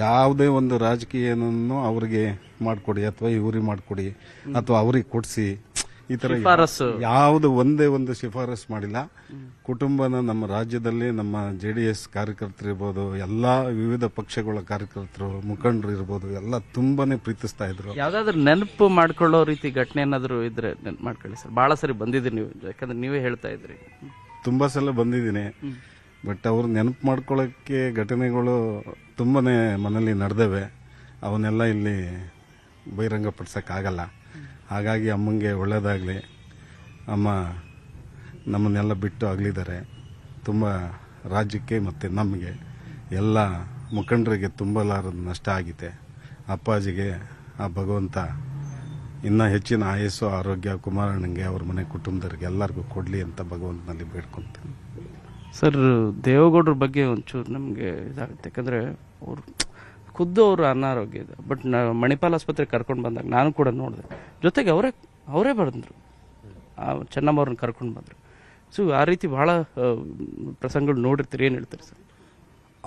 Speaker 8: ಯಾವುದೇ ಒಂದು ರಾಜಕೀಯನೂ ಅವ್ರಿಗೆ ಮಾಡಿಕೊಡಿ ಅಥವಾ ಇವ್ರಿಗೆ ಮಾಡಿಕೊಡಿ ಅಥವಾ ಅವ್ರಿಗೆ ಕೊಡಿಸಿ ಈ ಥರ ಯಾವುದು ಒಂದೇ ಒಂದು ಶಿಫಾರಸು ಮಾಡಿಲ್ಲ. ಕುಟುಂಬನ ನಮ್ಮ ರಾಜ್ಯದಲ್ಲಿ ನಮ್ಮ JDS ಕಾರ್ಯಕರ್ತರಿರ್ಬೋದು, ಎಲ್ಲ ವಿವಿಧ ಪಕ್ಷಗಳ ಕಾರ್ಯಕರ್ತರು, ಮುಖಂಡರು ಇರ್ಬೋದು, ಎಲ್ಲ ತುಂಬಾನೇ ಪ್ರೀತಿಸ್ತಾ ಇದ್ರು.
Speaker 5: ಯಾವ್ದಾದ್ರು ನೆನಪು ಮಾಡ್ಕೊಳ್ಳೋ ರೀತಿ ಘಟನೆ ಏನಾದ್ರು ಇದ್ರೆ ನೆನಪು ಮಾಡ್ಕೊಳ್ಳಿ ಸರ್. ಭಾಳ ಸರಿ ಬಂದಿದ್ದೀರಿ ನೀವು, ಯಾಕಂದ್ರೆ ನೀವೇ ಹೇಳ್ತಾ ಇದ್ರಿ.
Speaker 8: ತುಂಬಾ ಸಲ ಬಂದಿದ್ದೀನಿ. ಬಟ್ ಅವ್ರು ನೆನಪು ಮಾಡ್ಕೊಳ್ಳೋಕ್ಕೆ ಘಟನೆಗಳು ತುಂಬಾನೇ ಮನೇಲಿ ನಡೆದವೆ. ಅವನ್ನೆಲ್ಲ ಇಲ್ಲಿ ಬಹಿರಂಗಪಡಿಸೋಕ್ಕಾಗಲ್ಲ. ಹಾಗಾಗಿ ಅಮ್ಮಂಗೆ ಒಳ್ಳೆಯದಾಗಲಿ. ಅಮ್ಮ ನಮ್ಮನ್ನೆಲ್ಲ ಬಿಟ್ಟು ಅಗಲಿದ್ದಾರೆ. ತುಂಬ ರಾಜ್ಯಕ್ಕೆ ಮತ್ತು ನಮಗೆ ಎಲ್ಲ ಮುಖಂಡರಿಗೆ ತುಂಬಲಾರದ ನಷ್ಟ ಆಗಿದೆ. ಅಪ್ಪಾಜಿಗೆ ಆ ಭಗವಂತ ಇನ್ನೂ ಹೆಚ್ಚಿನ ಆಯಸ್ಸು, ಆರೋಗ್ಯ ಕುಮಾರಣ್ಣಂಗೆ, ಅವ್ರ ಮನೆ ಕುಟುಂಬದವ್ರಿಗೆ ಎಲ್ಲರಿಗೂ ಕೊಡಲಿ ಅಂತ ಭಗವಂತನಲ್ಲಿ ಬೇಡ್ಕೊತೀನಿ.
Speaker 5: ಸರ್, ದೇವೇಗೌಡರ ಬಗ್ಗೆ ಒಂಚೂರು ನಮಗೆ ಇದಾಗುತ್ತೆ. ಯಾಕಂದರೆ ಅವರು ಖುದ್ದು ಅವರು ಅನಾರೋಗ್ಯ ಇದೆ. ಬಟ್ ಮಣಿಪಾಲ್ ಆಸ್ಪತ್ರೆಗೆ ಕರ್ಕೊಂಡು ಬಂದಾಗ ನಾನು ಕೂಡ ನೋಡಿದೆ. ಜೊತೆಗೆ ಅವರೇ ಬಂದರು, ಚೆನ್ನಮ್ಮವ್ರನ್ನ ಕರ್ಕೊಂಡು ಬಂದರು. ಸೊ ಆ ರೀತಿ ಭಾಳ ಪ್ರಸಂಗಗಳು ನೋಡಿರ್ತೀರಿ. ಏನು ಹೇಳ್ತೀರಿ ಸರ್?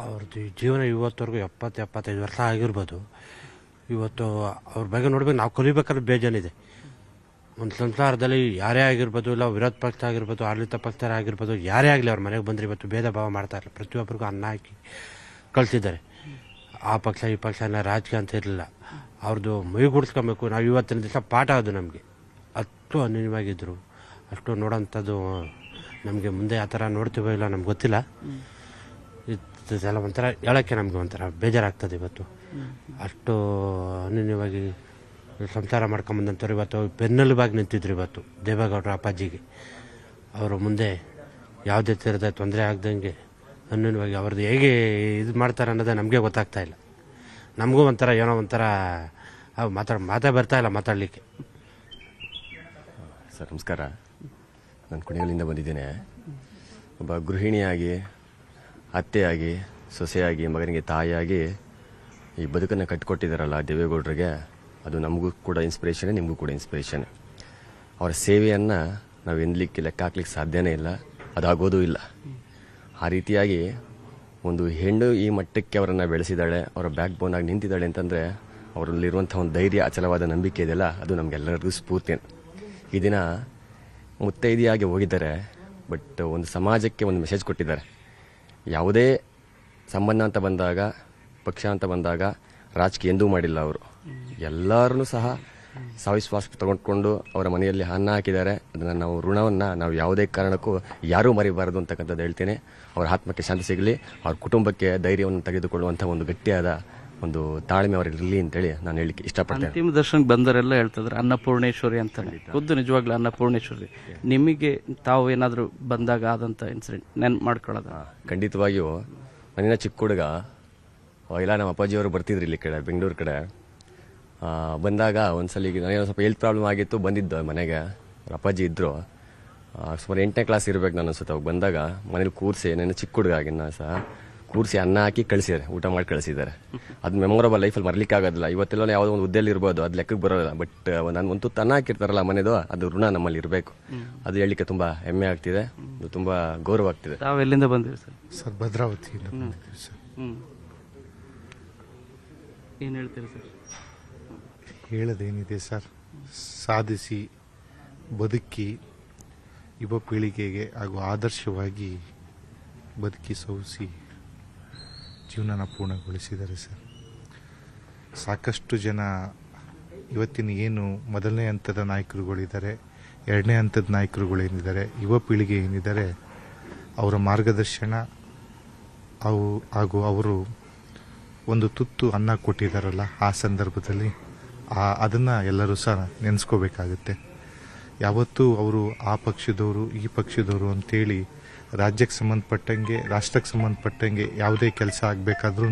Speaker 9: ಅವ್ರದ್ದು ಜೀವನ ಇವತ್ತವರೆಗೂ 70-75 ವರ್ಷ ಆಗಿರ್ಬೋದು. ಇವತ್ತು ಅವ್ರ ಬಗ್ಗೆ ನೋಡ್ಬೇಕು, ನಾವು ಕಲಿಬೇಕಾದ್ರೆ ಬೇಜಾನಿದೆ. ಒಂದು ಸಂಸಾರದಲ್ಲಿ ಯಾರೇ ಆಗಿರ್ಬೋದು, ಇಲ್ಲ ವಿರೋಧ ಪಕ್ಷ ಆಗಿರ್ಬೋದು, ಆಡಳಿತ ಪಕ್ಷ ಆಗಿರ್ಬೋದು, ಯಾರೇ ಆಗಲಿ ಅವ್ರ ಮನೆಗೆ ಬಂದರೆ ಇವತ್ತು ಭೇದ ಭಾವ ಮಾಡ್ತಾ ಇರಲಿಲ್ಲ. ಪ್ರತಿಯೊಬ್ಬರಿಗೂ ಅನ್ನ ಹಾಕಿ ಕಳಿಸಿದ್ದಾರೆ. ಆ ಪಕ್ಷ ಈ ಪಕ್ಷ ಎಲ್ಲ ರಾಜಕೀಯ ಅಂತ ಇರಲಿಲ್ಲ. ಅವ್ರದ್ದು ಮೈಗೂಡಿಸ್ಕೊಬೇಕು. ನಾವು ಇವತ್ತಿನ ದಿವಸ ಪಾಠ ಅದು ನಮಗೆ. ಅಷ್ಟು ಅನ್ಯವಾಗಿದ್ದರು, ಅಷ್ಟು ನೋಡೋಂಥದ್ದು ನಮಗೆ ಮುಂದೆ ಆ ಥರ ನೋಡ್ತೀವೋ ಇಲ್ಲ ನಮ್ಗೆ ಗೊತ್ತಿಲ್ಲ. ಇದೆಲ್ಲ ಒಂಥರ ಹೇಳೋಕ್ಕೆ ನಮಗೆ ಒಂಥರ ಬೇಜಾರಾಗ್ತದೆ ಇವತ್ತು. ಅಷ್ಟು ಅನ್ಯೂನ್ಯವಾಗಿ ಸಂಸಾರ ಮಾಡ್ಕೊಂಬಂದಂಥವ್ರು ಇವತ್ತು ಬೆನ್ನೆಲುಬಾಗಿ ನಿಂತಿದ್ರು ಇವತ್ತು ದೇವೇಗೌಡರ ಅಪ್ಪಾಜಿಗೆ. ಅವರು ಮುಂದೆ ಯಾವುದೇ ಥರದ ತೊಂದರೆ ಆಗ್ದಂಗೆ ಅನ್ಯೂನ್ಯವಾಗಿ ಅವ್ರದ್ದು ಹೇಗೆ ಇದು ಮಾಡ್ತಾರೆ ಅನ್ನೋದೇ ನಮಗೆ ಗೊತ್ತಾಗ್ತಾ ಇಲ್ಲ. ನಮಗೂ ಒಂಥರ ಏನೋ ಒಂಥರ ಮಾತೇ ಬರ್ತಾ ಇಲ್ಲ ಮಾತಾಡಲಿಕ್ಕೆ.
Speaker 10: ಸರ್ ನಮಸ್ಕಾರ, ನಾನು ಕುಣಿಗಲಿಂದ ಬಂದಿದ್ದೇನೆ. ಒಬ್ಬ ಗೃಹಿಣಿಯಾಗಿ, ಅತ್ತೆಯಾಗಿ, ಸೊಸೆಯಾಗಿ, ಮಗನಿಗೆ ತಾಯಿಯಾಗಿ ಈ ಬದುಕನ್ನು ಕಟ್ಟಿಕೊಟ್ಟಿದ್ದಾರಲ್ಲ ದೇವೇಗೌಡರಿಗೆ, ಅದು ನಮಗೂ ಕೂಡ ಇನ್ಸ್ಪಿರೇಷನ್, ನಿಮಗೂ ಕೂಡ ಇನ್ಸ್ಪಿರೇಷನ್. ಅವರ ಸೇವೆಯನ್ನು ನಾವು ಎಂದಲಿಕ್ಕೆ ಲೆಕ್ಕ ಹಾಕ್ಲಿಕ್ಕೆ ಸಾಧ್ಯನೇ ಇಲ್ಲ, ಅದಾಗೋದೂ ಇಲ್ಲ. ಆ ರೀತಿಯಾಗಿ ಒಂದು ಹೆಣ್ಣು ಈ ಮಟ್ಟಕ್ಕೆ ಅವರನ್ನು ಬೆಳೆಸಿದ್ದಾಳೆ, ಅವರ ಬ್ಯಾಕ್ ಬೋನಾಗಿ ನಿಂತಿದ್ದಾಳೆ ಅಂತಂದರೆ ಅವರಲ್ಲಿರುವಂಥ ಒಂದು ಧೈರ್ಯ, ಅಚಲವಾದ ನಂಬಿಕೆ ಇದೆಯಲ್ಲ, ಅದು ನಮಗೆಲ್ಲರಿಗೂ ಸ್ಫೂರ್ತಿ. ಈ ದಿನ ಮುತ್ತೈದೆಯಾಗಿ ಹೋಗಿದ್ದಾರೆ, ಬಟ್ ಒಂದು ಸಮಾಜಕ್ಕೆ ಒಂದು ಮೆಸೇಜ್ ಕೊಟ್ಟಿದ್ದಾರೆ. ಯಾವುದೇ ಸಂಬಂಧ ಅಂತ ಬಂದಾಗ, ಪಕ್ಷ ಅಂತ ಬಂದಾಗ ರಾಜಕೀಯ ಎಂದೂ ಮಾಡಿಲ್ಲ ಅವರು. ಎಲ್ಲರೂ ಸಹ ಸವಿಶ್ವಾಸ ತಗೊಂಡ್ಕೊಂಡು ಅವರ ಮನೆಯಲ್ಲಿ ಅನ್ನ ಹಾಕಿದ್ದಾರೆ. ಅದನ್ನು ನಾವು ಋಣವನ್ನು ನಾವು ಯಾವುದೇ ಕಾರಣಕ್ಕೂ ಯಾರೂ ಮರಿಬಾರದು ಅಂತಕ್ಕಂಥದ್ದು ಹೇಳ್ತೇನೆ. ಅವರ ಆತ್ಮಕ್ಕೆ ಶಾಂತಿ ಸಿಗಲಿ, ಅವ್ರ ಕುಟುಂಬಕ್ಕೆ ಧೈರ್ಯವನ್ನು ತೆಗೆದುಕೊಳ್ಳುವಂಥ ಒಂದು ಗಟ್ಟಿಯಾದ ಒಂದು ತಾಳ್ಮೆ ಅವರಿರಲಿ ಅಂತೇಳಿ ನಾನು ಹೇಳಲಿಕ್ಕೆ ಇಷ್ಟಪಡ್ತೇನೆ.
Speaker 5: ಅಂತಿಮ ದರ್ಶನಕ್ಕೆ ಬಂದರೆಲ್ಲ ಹೇಳ್ತಿದ್ರು ಅನ್ನಪೂರ್ಣೇಶ್ವರಿ ಅಂತ. ಖುದ್ದು ನಿಜವಾಗ್ಲೂ ಅನ್ನಪೂರ್ಣೇಶ್ವರಿ. ನಿಮಗೆ ತಾವು ಏನಾದರೂ ಬಂದಾಗ ಆದಂಥ ಇನ್ಸಿಡೆಂಟ್ ನೆನ್ಪು ಮಾಡ್ಕೊಳ್ಳೋದು?
Speaker 10: ಖಂಡಿತವಾಗಿಯೂ ನಾನಿನ್ನ ಚಿಕ್ಕ ಹುಡುಗ, ಇಲ್ಲ ನಮ್ಮ ಅಪ್ಪಾಜಿಯವರು ಬರ್ತಿದ್ರು ಇಲ್ಲಿ ಕಡೆ ಬೆಂಗಳೂರು ಕಡೆ. ಬಂದಾಗ ಒಂದ್ಸಲ ನನಗೇನೋ ಸ್ವಲ್ಪ ಹೆಲ್ತ್ ಪ್ರಾಬ್ಲಮ್ ಆಗಿತ್ತು, ಬಂದಿದ್ದು ಮನೆಗೆ. ಅವ್ರ ಅಪ್ಪಾಜಿ ಇದ್ದರು, ಸುಮಾರು 8ನೇ ಕ್ಲಾಸ್ ಇರಬೇಕು ನಾನು ಅನ್ಸುತ್ತೆ. ಅವಾಗ ಬಂದಾಗ ಮನೇಲಿ ಕೂರಿಸಿ, ನಾನು ಚಿಕ್ಕ ಹುಡುಗ ಆಗಿನ ಸಹ ಕೂರಿಸಿ ಅನ್ನ ಹಾಕಿ ಕಳಿಸಿದ್ದಾರೆ, ಊಟ ಮಾಡಿ ಕಳಿಸಿದ್ದಾರೆ. ಅದು ಮೆಮೊರಬಲ್, ಲೈಫಲ್ಲಿ ಮರಲಿಕ್ಕೆ ಆಗೋದಿಲ್ಲ. ಇವತ್ತೆಲ್ಲ ಯಾವುದೋ ಒಂದು ಹುದ್ದೆಯಲ್ಲಿ ಇರ್ಬೋದು, ಅದು ಲೆಕ್ಕಕ್ಕೆ ಬರೋಲ್ಲ. ಬಟ್ ನಾನು ಒಂದು ತುತ್ತು ಅನ್ನ ಹಾಕಿರ್ತಾರಲ್ಲ ಮನೆದು, ಅದು ಋಣ ನಮ್ಮಲ್ಲಿ ಇರಬೇಕು. ಅದು ಹೇಳಲಿಕ್ಕೆ ತುಂಬ ಹೆಮ್ಮೆ ಆಗ್ತಿದೆ, ತುಂಬ ಗೌರವ ಆಗ್ತಿದೆ.
Speaker 5: ತಾವು ಎಲ್ಲಿಂದ ಬಂದಿರಿ ಸರ್?
Speaker 6: ಸರ್ ಭದ್ರಾವತಿಯಿಂದ ಬಂದಿದ್ದೀವಿ ಸರ್.
Speaker 5: ಏನು ಹೇಳ್ತೀರಿ ಸರ್?
Speaker 6: ಹೇಳೋದೇನಿದೆ ಸರ್, ಸಾಧಿಸಿ ಬದುಕಿ ಯುವ ಪೀಳಿಗೆಗೆ ಹಾಗೂ ಆದರ್ಶವಾಗಿ ಬದುಕಿ ಸೌಸಿ ಜೀವನನ ಪೂರ್ಣಗೊಳಿಸಿದ್ದಾರೆ ಸರ್. ಸಾಕಷ್ಟು ಜನ ಇವತ್ತಿನ ಏನು ಮೊದಲನೇ ಹಂತದ ನಾಯಕರುಗಳಿದ್ದಾರೆ, ಎರಡನೇ ಹಂತದ ನಾಯಕರುಗಳೇನಿದ್ದಾರೆ, ಯುವ ಪೀಳಿಗೆ ಏನಿದ್ದಾರೆ, ಅವರ ಮಾರ್ಗದರ್ಶನ ಹಾಗೂ ಅವರು ಒಂದು ತುತ್ತು ಅನ್ನ ಕೊಟ್ಟಿದ್ದಾರಲ್ಲ ಆ ಸಂದರ್ಭದಲ್ಲಿ ಅದನ್ನು ಎಲ್ಲರೂ ಸಹ ನೆನೆಸ್ಕೋಬೇಕಾಗುತ್ತೆ. ಯಾವತ್ತೂ ಅವರು ಆ ಪಕ್ಷದವರು ಈ ಪಕ್ಷದವರು ಅಂತೇಳಿ ರಾಜ್ಯಕ್ಕೆ ಸಂಬಂಧಪಟ್ಟಂಗೆ, ರಾಷ್ಟ್ರಕ್ಕೆ ಸಂಬಂಧಪಟ್ಟಂಗೆ ಯಾವುದೇ ಕೆಲಸ ಆಗಬೇಕಾದ್ರೂ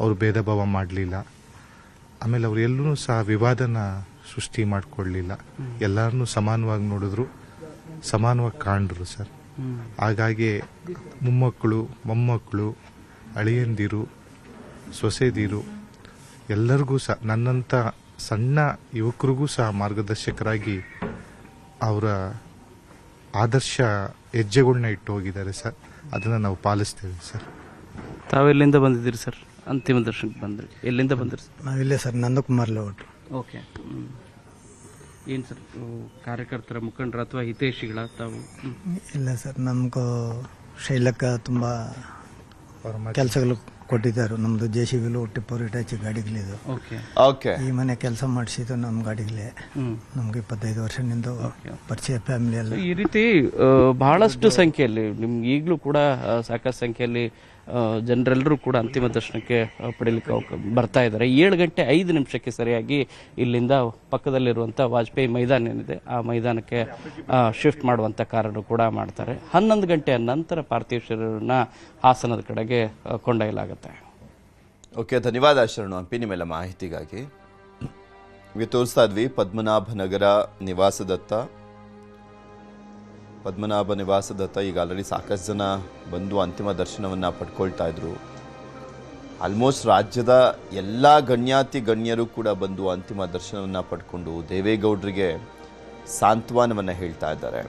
Speaker 6: ಅವರು ಭೇದ ಭಾವ ಮಾಡಲಿಲ್ಲ. ಆಮೇಲೆ ಅವರು ಎಲ್ಲೂ ಸಹ ವಿವಾದನ ಸೃಷ್ಟಿ ಮಾಡಿಕೊಳ್ಳಲಿಲ್ಲ. ಎಲ್ಲರನ್ನೂ ಸಮಾನವಾಗಿ ನೋಡಿದ್ರು, ಸಮಾನವಾಗಿ ಕಾಣಿದ್ರು ಸರ್. ಹಾಗಾಗಿ ಮೊಮ್ಮಕ್ಕಳು, ಮೊಮ್ಮಕ್ಕಳು, ಅಳಿಯಂದಿರು, ಸೊಸೆದಿರು ಎಲ್ಲರಿಗೂ ಸಹ, ನನ್ನಂಥ ಸಣ್ಣ ಯುವಕರಿಗೂ ಸಹ ಮಾರ್ಗದರ್ಶಕರಾಗಿ ಅವರ ಆದರ್ಶ ಹೆಜ್ಜೆಗಳನ್ನ ಇಟ್ಟು ಹೋಗಿದ್ದಾರೆ ಸರ್. ಅದನ್ನು ನಾವು ಪಾಲಿಸ್ತೇವೆ ಸರ್.
Speaker 5: ತಾವೆಲ್ಲಿಂದ ಬಂದಿದ್ದೀರಿ ಸರ್? ಅಂತಿಮ ದರ್ಶನಕ್ಕೆ ಬಂದ್ರಿ, ಎಲ್ಲಿಂದ ಬಂದಿರಿ ಸರ್?
Speaker 11: ನಾವಿಲ್ಲೇ ಸರ್, ನಂದಕುಮಾರ್ ಲೇಔಟ್.
Speaker 5: ಓಕೆ. ಏನು ಸರ್, ಕಾರ್ಯಕರ್ತರ ಮುಖಂಡರ ಅಥವಾ ಹಿತೈಷಿಗಳ ತಾವು?
Speaker 11: ಇಲ್ಲ ಸರ್, ನಮಗೂ ಶೈಲಕ್ಕ ತುಂಬ ಕೆಲಸಗಳು ಕೊಟ್ಟಿದ್ದಾರೆ. ನಮ್ಮದು JCBಲು ಟಿಪ್ಪರ್ ಇಟಾಚಿ ಗಾಡಿಗಳಿದು.
Speaker 5: ಓಕೆ.
Speaker 11: ಈ ಮನೆ ಕೆಲಸ ಮಾಡಿಸಿದ್ದು ನಮ್ಮ ಗಾಡಿಗಳೇ. ನಮ್ಗೆ 25 ವರ್ಷದಿಂದ ಪರಿಚಯ ಫ್ಯಾಮಿಲಿ ಎಲ್ಲ.
Speaker 5: ಈ ರೀತಿ ಬಹಳಷ್ಟು ಸಂಖ್ಯೆಯಲ್ಲಿ ನಿಮ್ಗೆ ಈಗಲೂ ಕೂಡ ಸಾಕಷ್ಟು ಸಂಖ್ಯೆಯಲ್ಲಿ ಜನರೆಲ್ಲರೂ ಕೂಡ ಅಂತಿಮ ದರ್ಶನಕ್ಕೆ ಪಡೀಲಿಕ್ಕೆ ಬರ್ತಾ ಇದ್ದಾರೆ. 7:05 ಸರಿಯಾಗಿ ಇಲ್ಲಿಂದ ಪಕ್ಕದಲ್ಲಿರುವಂಥ ವಾಜಪೇಯಿ ಮೈದಾನ ಏನಿದೆ ಆ ಮೈದಾನಕ್ಕೆ ಶಿಫ್ಟ್ ಮಾಡುವಂಥ ಕಾರ್ಯವನ್ನು ಕೂಡ ಮಾಡ್ತಾರೆ. 11 ಗಂಟೆಯ ನಂತರ ಪಾರ್ಥಿವ ಶರೀರನ ಹಾಸನದ ಕಡೆಗೆ ಕೊಂಡೊಯ್ಯಲಾಗುತ್ತೆ.
Speaker 1: ಓಕೆ, ಧನ್ಯವಾದ ಶರಣು ಹಂಪಿ ನಿಮ್ಮೆಲ್ಲ ಮಾಹಿತಿಗಾಗಿ. ಈಗ ತೋರಿಸ್ತಾ ಇದ್ವಿ ಪದ್ಮನಾಭ ನಿವಾಸದತ್ತ ಈಗ ಆಲ್ರೆಡಿ ಸಾಕಷ್ಟು ಜನ ಬಂದು ಅಂತಿಮ ದರ್ಶನವನ್ನು ಪಡ್ಕೊಳ್ತಾ ಇದ್ರು. ಆಲ್ಮೋಸ್ಟ್ ರಾಜ್ಯದ ಎಲ್ಲ ಗಣ್ಯರು ಕೂಡ ಬಂದು ಅಂತಿಮ ದರ್ಶನವನ್ನು ಪಡ್ಕೊಂಡು ದೇವೇಗೌಡರಿಗೆ ಸಾಂತ್ವನವನ್ನು ಹೇಳ್ತಾ ಇದ್ದಾರೆ.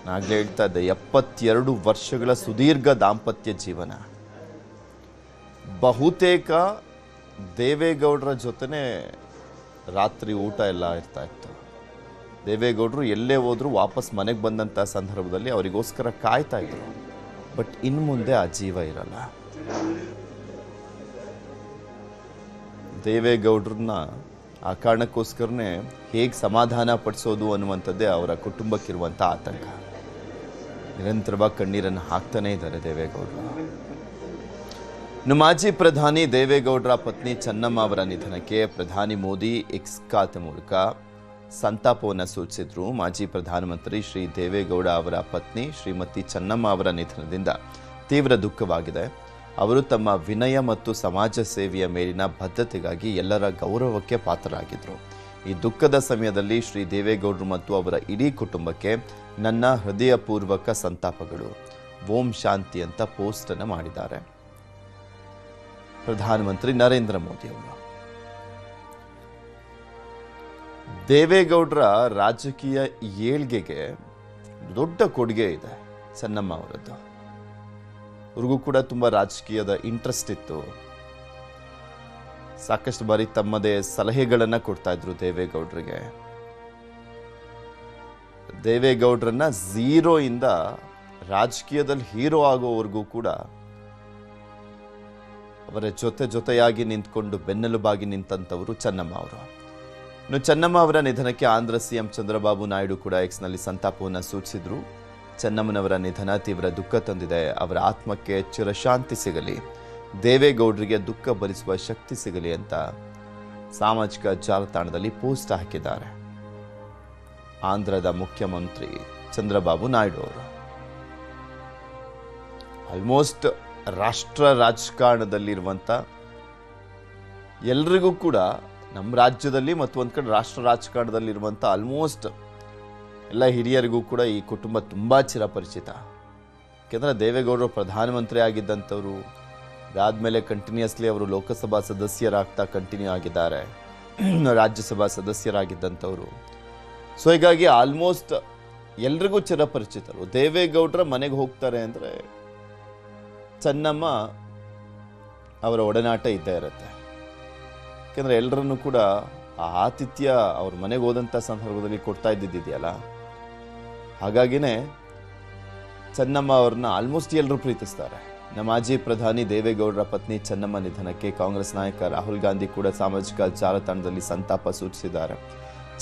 Speaker 1: ನಾಗಲೇ ಹೇಳ್ತಾ ಇದ್ದೆ, 72 ವರ್ಷಗಳ ಸುದೀರ್ಘ ದಾಂಪತ್ಯ ಜೀವನ. ಬಹುತೇಕ ದೇವೇಗೌಡರ ಜೊತೆನೆ ರಾತ್ರಿ ಊಟ ಎಲ್ಲ ಇರ್ತಾ ಇತ್ತು. ದೇವೇಗೌಡರು ಎಲ್ಲೇ ಹೋದ್ರು ವಾಪಸ್ ಮನೆಗೆ ಬಂದಂಥ ಸಂದರ್ಭದಲ್ಲಿ ಅವರಿಗೋಸ್ಕರ ಕಾಯ್ತಾ ಇದ್ರು. ಬಟ್ ಇನ್ನು ಮುಂದೆ ಆ ಜೀವ ಇರಲ್ಲ. ದೇವೇಗೌಡರನ್ನ ಆ ಕಾರಣಕ್ಕೋಸ್ಕರನೇ ಹೇಗೆ ಸಮಾಧಾನ ಪಡಿಸೋದು ಅನ್ನುವಂಥದ್ದೇ ಅವರ ಕುಟುಂಬಕ್ಕಿರುವಂಥ ಆತಂಕ. ನಿರಂತರವಾಗಿ ಕಣ್ಣೀರನ್ನು ಹಾಕ್ತಾನೇ ಇದ್ದಾರೆ ದೇವೇಗೌಡರು. ಇನ್ನು ಮಾಜಿ ಪ್ರಧಾನಿ ದೇವೇಗೌಡರ ಪತ್ನಿ ಚೆನ್ನಮ್ಮ ಅವರ ನಿಧನಕ್ಕೆ ಪ್ರಧಾನಿ ಮೋದಿ ಎಕ್ಸ್ ಖಾತೆ ಮೂಲಕ ಸಂತಾಪವನ್ನು ಸೂಚಿಸಿದ್ರು. ಮಾಜಿ ಪ್ರಧಾನಮಂತ್ರಿ ಶ್ರೀ ದೇವೇಗೌಡ ಅವರ ಪತ್ನಿ ಶ್ರೀಮತಿ ಚೆನ್ನಮ್ಮ ಅವರ ನಿಧನದಿಂದ ತೀವ್ರ ದುಃಖವಾಗಿದೆ. ಅವರು ತಮ್ಮ ವಿನಯ ಮತ್ತು ಸಮಾಜ ಸೇವೆಯ ಮೇಲಿನ ಬದ್ಧತೆಗಾಗಿ ಎಲ್ಲರ ಗೌರವಕ್ಕೆ ಪಾತ್ರರಾಗಿದ್ದರು. ಈ ದುಃಖದ ಸಮಯದಲ್ಲಿ ಶ್ರೀ ದೇವೇಗೌಡರು ಮತ್ತು ಅವರ ಇಡೀ ಕುಟುಂಬಕ್ಕೆ ನನ್ನ ಹೃದಯಪೂರ್ವಕ ಸಂತಾಪಗಳು. ಓಂ ಶಾಂತಿ ಅಂತ ಪೋಸ್ಟ್ ಅನ್ನು ಮಾಡಿದ್ದಾರೆ ಪ್ರಧಾನಮಂತ್ರಿ ನರೇಂದ್ರ ಮೋದಿ ಅವರು. ದೇವೇಗೌಡರ ರಾಜಕೀಯ ಏಳ್ಗೆಗೆ ದೊಡ್ಡ ಕೊಡುಗೆ ಇದೆ ಚೆನ್ನಮ್ಮ ಅವರದ್ದು. ಅವ್ರಿಗೂ ಕೂಡ ತುಂಬಾ ರಾಜಕೀಯದ ಇಂಟ್ರೆಸ್ಟ್ ಇತ್ತು. ಸಾಕಷ್ಟು ಬಾರಿ ತಮ್ಮದೇ ಸಲಹೆಗಳನ್ನ ಕೊಡ್ತಾ ಇದ್ರು ದೇವೇಗೌಡರಿಗೆ. ದೇವೇಗೌಡರನ್ನ ಝೀರೋ ಇಂದ ರಾಜಕೀಯದಲ್ಲಿ ಹೀರೋ ಆಗೋವರೆಗೂ ಕೂಡ ಅವರ ಜೊತೆಯಾಗಿ ನಿಂತ್ಕೊಂಡು ಬೆನ್ನೆಲುಬಾಗಿ ನಿಂತಂಥವರು ಚೆನ್ನಮ್ಮ ಅವರು. ಇನ್ನು ಚೆನ್ನಮ್ಮ ಅವರ ನಿಧನಕ್ಕೆ ಆಂಧ್ರ ಸಿಎಂ ಚಂದ್ರಬಾಬು ನಾಯ್ಡು ಕೂಡ ಎಕ್ಸ್ನಲ್ಲಿ ಸಂತಾಪವನ್ನು ಸೂಚಿಸಿದ್ರು. ಚೆನ್ನಮ್ಮನವರ ನಿಧನ ತೀವ್ರ ದುಃಖ ತಂದಿದೆ. ಅವರ ಆತ್ಮಕ್ಕೆ ಚಿರಶಾಂತಿ ಸಿಗಲಿ, ದೇವೇಗೌಡರಿಗೆ ದುಃಖ ಭರಿಸುವ ಶಕ್ತಿ ಸಿಗಲಿ ಅಂತ ಸಾಮಾಜಿಕ ಜಾಲತಾಣದಲ್ಲಿ ಪೋಸ್ಟ್ ಹಾಕಿದ್ದಾರೆ ಆಂಧ್ರದ ಮುಖ್ಯಮಂತ್ರಿ ಚಂದ್ರಬಾಬು ನಾಯ್ಡು ಅವರು. ಆಲ್ಮೋಸ್ಟ್ ರಾಷ್ಟ್ರ ರಾಜಕಾರಣದಲ್ಲಿರುವಂಥ ಎಲ್ರಿಗೂ ಕೂಡ ನಮ್ಮ ರಾಜ್ಯದಲ್ಲಿ ಮತ್ತು ಒಂದು ಕಡೆ ರಾಷ್ಟ್ರ ರಾಜಕಾರಣದಲ್ಲಿರುವಂಥ ಆಲ್ಮೋಸ್ಟ್ ಎಲ್ಲ ಹಿರಿಯರಿಗೂ ಕೂಡ ಈ ಕುಟುಂಬ ತುಂಬ ಚಿರಪರಿಚಿತ. ಯಾಕೆಂದರೆ ದೇವೇಗೌಡರು ಪ್ರಧಾನಮಂತ್ರಿ ಆಗಿದ್ದಂಥವ್ರು, ಅದಾದಮೇಲೆ ಕಂಟಿನ್ಯೂಸ್ಲಿ ಅವರು ಲೋಕಸಭಾ ಸದಸ್ಯರಾಗ್ತಾ ಕಂಟಿನ್ಯೂ ಆಗಿದ್ದಾರೆ, ರಾಜ್ಯಸಭಾ ಸದಸ್ಯರಾಗಿದ್ದಂಥವ್ರು. ಸೊ ಹೀಗಾಗಿ ಆಲ್ಮೋಸ್ಟ್ ಎಲ್ರಿಗೂ ಚಿರಪರಿಚಿತರು. ದೇವೇಗೌಡರ ಮನೆಗೆ ಹೋಗ್ತಾರೆ ಅಂದರೆ ಚೆನ್ನಮ್ಮ ಅವರ ಒಡನಾಟ ಇದ್ದೇ ಇರುತ್ತೆ. ಯಾಕೆಂದರೆ ಎಲ್ಲರನ್ನೂ ಕೂಡ ಆ ಆತಿಥ್ಯ ಅವ್ರ ಮನೆಗೆ ಹೋದಂಥ ಸಂದರ್ಭದಲ್ಲಿ ಕೊಡ್ತಾ ಇದ್ದಿದೆಯಲ್ಲ, ಹಾಗಾಗಿನೇ ಚೆನ್ನಮ್ಮ ಅವ್ರನ್ನ ಆಲ್ಮೋಸ್ಟ್ ಎಲ್ಲರೂ ಪ್ರೀತಿಸ್ತಾರೆ. ನಮ್ಮ ಮಾಜಿ ಪ್ರಧಾನಿ ದೇವೇಗೌಡರ ಪತ್ನಿ ಚೆನ್ನಮ್ಮ ನಿಧನಕ್ಕೆ ಕಾಂಗ್ರೆಸ್ ನಾಯಕ ರಾಹುಲ್ ಗಾಂಧಿ ಕೂಡ ಸಾಮಾಜಿಕ ಜಾಲತಾಣದಲ್ಲಿ ಸಂತಾಪ ಸೂಚಿಸಿದ್ದಾರೆ.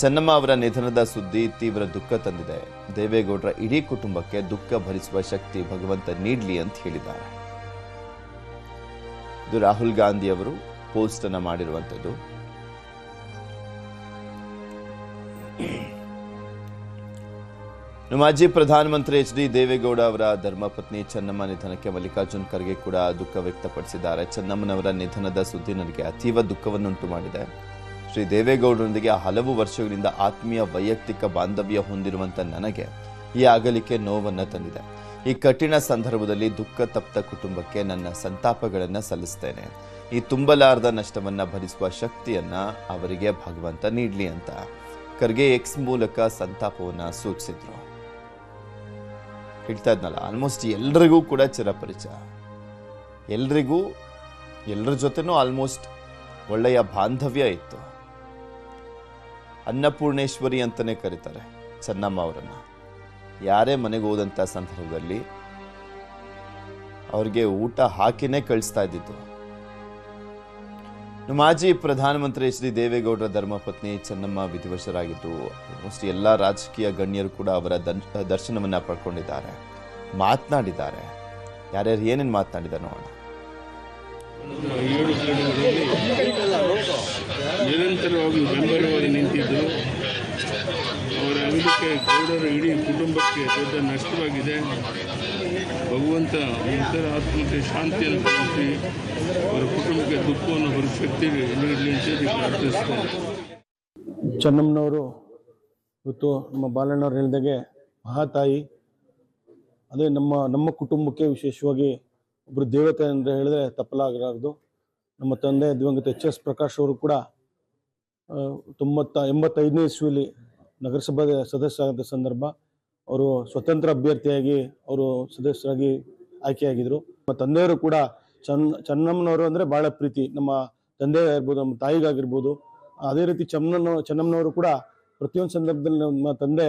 Speaker 1: ಚೆನ್ನಮ್ಮ ಅವರ ನಿಧನದ ಸುದ್ದಿ ತೀವ್ರ ದುಃಖ ತಂದಿದೆ. ದೇವೇಗೌಡರ ಇಡೀ ಕುಟುಂಬಕ್ಕೆ ದುಃಖ ಭರಿಸುವ ಶಕ್ತಿ ಭಗವಂತ ನೀಡಲಿ ಅಂತ ಹೇಳಿದ್ದಾರೆ. ಇದು ರಾಹುಲ್ ಗಾಂಧಿ ಅವರು ಪೋಸ್ಟ್ ಅನ್ನು ಮಾಡಿರುವಂಥದ್ದು. ಮಾಜಿ ಪ್ರಧಾನಮಂತ್ರಿ ಎಚ್.ಡಿ. ದೇವೇಗೌಡ ಅವರ ಧರ್ಮಪತ್ನಿ ಚೆನ್ನಮ್ಮ ನಿಧನಕ್ಕೆ ಮಲ್ಲಿಕಾರ್ಜುನ್ ಖರ್ಗೆ ಕೂಡ ದುಃಖ ವ್ಯಕ್ತಪಡಿಸಿದ್ದಾರೆ. ಚೆನ್ನಮ್ಮನವರ ನಿಧನದ ಸುದ್ದಿ ನನಗೆ ಅತೀವ ದುಃಖವನ್ನುಂಟು ಮಾಡಿದೆ. ಶ್ರೀ ದೇವೇಗೌಡರೊಂದಿಗೆ ಹಲವು ವರ್ಷಗಳಿಂದ ಆತ್ಮೀಯ ವೈಯಕ್ತಿಕ ಬಾಂಧವ್ಯ ಹೊಂದಿರುವಂಥ ನನಗೆ ಈ ಅಗಲಿಕೆ ನೋವನ್ನು ತಂದಿದೆ. ಈ ಕಠಿಣ ಸಂದರ್ಭದಲ್ಲಿ ದುಃಖ ತಪ್ತ ಕುಟುಂಬಕ್ಕೆ ನನ್ನ ಸಂತಾಪಗಳನ್ನು ಸಲ್ಲಿಸ್ತೇನೆ. ಈ ತುಂಬಲಾರದ ನಷ್ಟವನ್ನು ಭರಿಸುವ ಶಕ್ತಿಯನ್ನ ಅವರಿಗೆ ಭಗವಂತ ನೀಡಲಿ ಅಂತ ಖರ್ಗೆ ಎಕ್ಸ್ ಮೂಲಕ ಸಂತಾಪವನ್ನು ಸೂಚಿಸಿದ್ರು. ಹೇಳ್ತಾ ಇದ್ನಲ್ಲ, ಆಲ್ಮೋಸ್ಟ್ ಎಲ್ರಿಗೂ ಕೂಡ ಚಿರಪರಿಚಯ, ಎಲ್ಲರ ಜೊತೆನೂ ಆಲ್ಮೋಸ್ಟ್ ಒಳ್ಳೆಯ ಬಾಂಧವ್ಯ ಇತ್ತು. ಅನ್ನಪೂರ್ಣೇಶ್ವರಿ ಅಂತಲೇ ಕರೀತಾರೆ ಚೆನ್ನಮ್ಮ ಅವರನ್ನ. ಯಾರೇ ಮನೆಗೆ ಹೋದಂಥ ಸಂದರ್ಭದಲ್ಲಿ ಅವ್ರಿಗೆ ಊಟ ಹಾಕಿನೇ ಕಳಿಸ್ತಾ ಇದ್ದಿದ್ದು. ಮಾಜಿ ಪ್ರಧಾನಮಂತ್ರಿ ಎಚ್.ಡಿ. ದೇವೇಗೌಡರ ಧರ್ಮಪತ್ನಿ ಚೆನ್ನಮ್ಮ ವಿಧಿವಶರಾಗಿದ್ದು ಆಲ್ಮೋಸ್ಟ್ ಎಲ್ಲ ರಾಜಕೀಯ ಗಣ್ಯರು ಕೂಡ ಅವರ ದರ್ಶನವನ್ನ ಪಡ್ಕೊಂಡಿದ್ದಾರೆ, ಮಾತನಾಡಿದ್ದಾರೆ. ಯಾರ್ಯಾರು ಏನೇನು ಮಾತನಾಡಿದ್ದಾರೆ ನೋಡೋಣ.
Speaker 12: ನಿರಂತರವಾಗಿ ಬೆಂಬಲವಾಗಿ ನಿಂತಿದ್ದು ಅವರ ಅಗಲಿಕೆ ಗೌಡರ ಇಡೀ ಕುಟುಂಬಕ್ಕೆ ದೊಡ್ಡ ನಷ್ಟವಾಗಿದೆ. ಭಗವಂತ ಇತರ ಆತ್ಮಕ್ಕೆ ಶಾಂತಿಯನ್ನು ಕೊಡಿಸಿ ಅವರ ಕುಟುಂಬಕ್ಕೆ ದುಃಖವನ್ನು ಭರಿಸುವ ಶಕ್ತಿ ನೀಡಲಿ ಅಂತ ಪ್ರಾರ್ಥಿಸ್ತಾರೆ.
Speaker 3: ಚೆನ್ನಮ್ಮನವರು ಇವತ್ತು ನಮ್ಮ ಬಾಲಣ್ಣವ್ರು ಹೇಳಿದಾಗೆ ಮಹಾತಾಯಿ. ಅದೇ ನಮ್ಮ ಕುಟುಂಬಕ್ಕೆ ವಿಶೇಷವಾಗಿ ಒಬ್ಬರು ದೇವತೆ ಅಂತ ಹೇಳಿದ್ರೆ ತಪ್ಪಲಾಗಲಾರದು. ನಮ್ಮ ತಂದೆ ದಿವಂಗತ ಎಚ್.ಎಸ್. ಪ್ರಕಾಶ್ ಅವರು ಕೂಡ 85ನೇ ಇಸ್ವಿಲಿ ನಗರಸಭಾ ಸದಸ್ಯರಾದ ಸಂದರ್ಭ ಅವರು ಸ್ವತಂತ್ರ ಅಭ್ಯರ್ಥಿಯಾಗಿ ಅವರು ಸದಸ್ಯರಾಗಿ ಆಯ್ಕೆಯಾಗಿದ್ದರು. ನಮ್ಮ ತಂದೆಯವರು ಕೂಡ ಚೆನ್ನಮ್ಮನವರು ಅಂದರೆ ಭಾಳ ಪ್ರೀತಿ, ನಮ್ಮ ತಂದೆ ಆಗಿರ್ಬೋದು, ನಮ್ಮ ತಾಯಿಗಾಗಿರ್ಬೋದು. ಅದೇ ರೀತಿ ಚೆನ್ನಮ್ಮನವರು ಕೂಡ ಪ್ರತಿಯೊಂದು ಸಂದರ್ಭದಲ್ಲಿ ನಮ್ಮ ತಂದೆ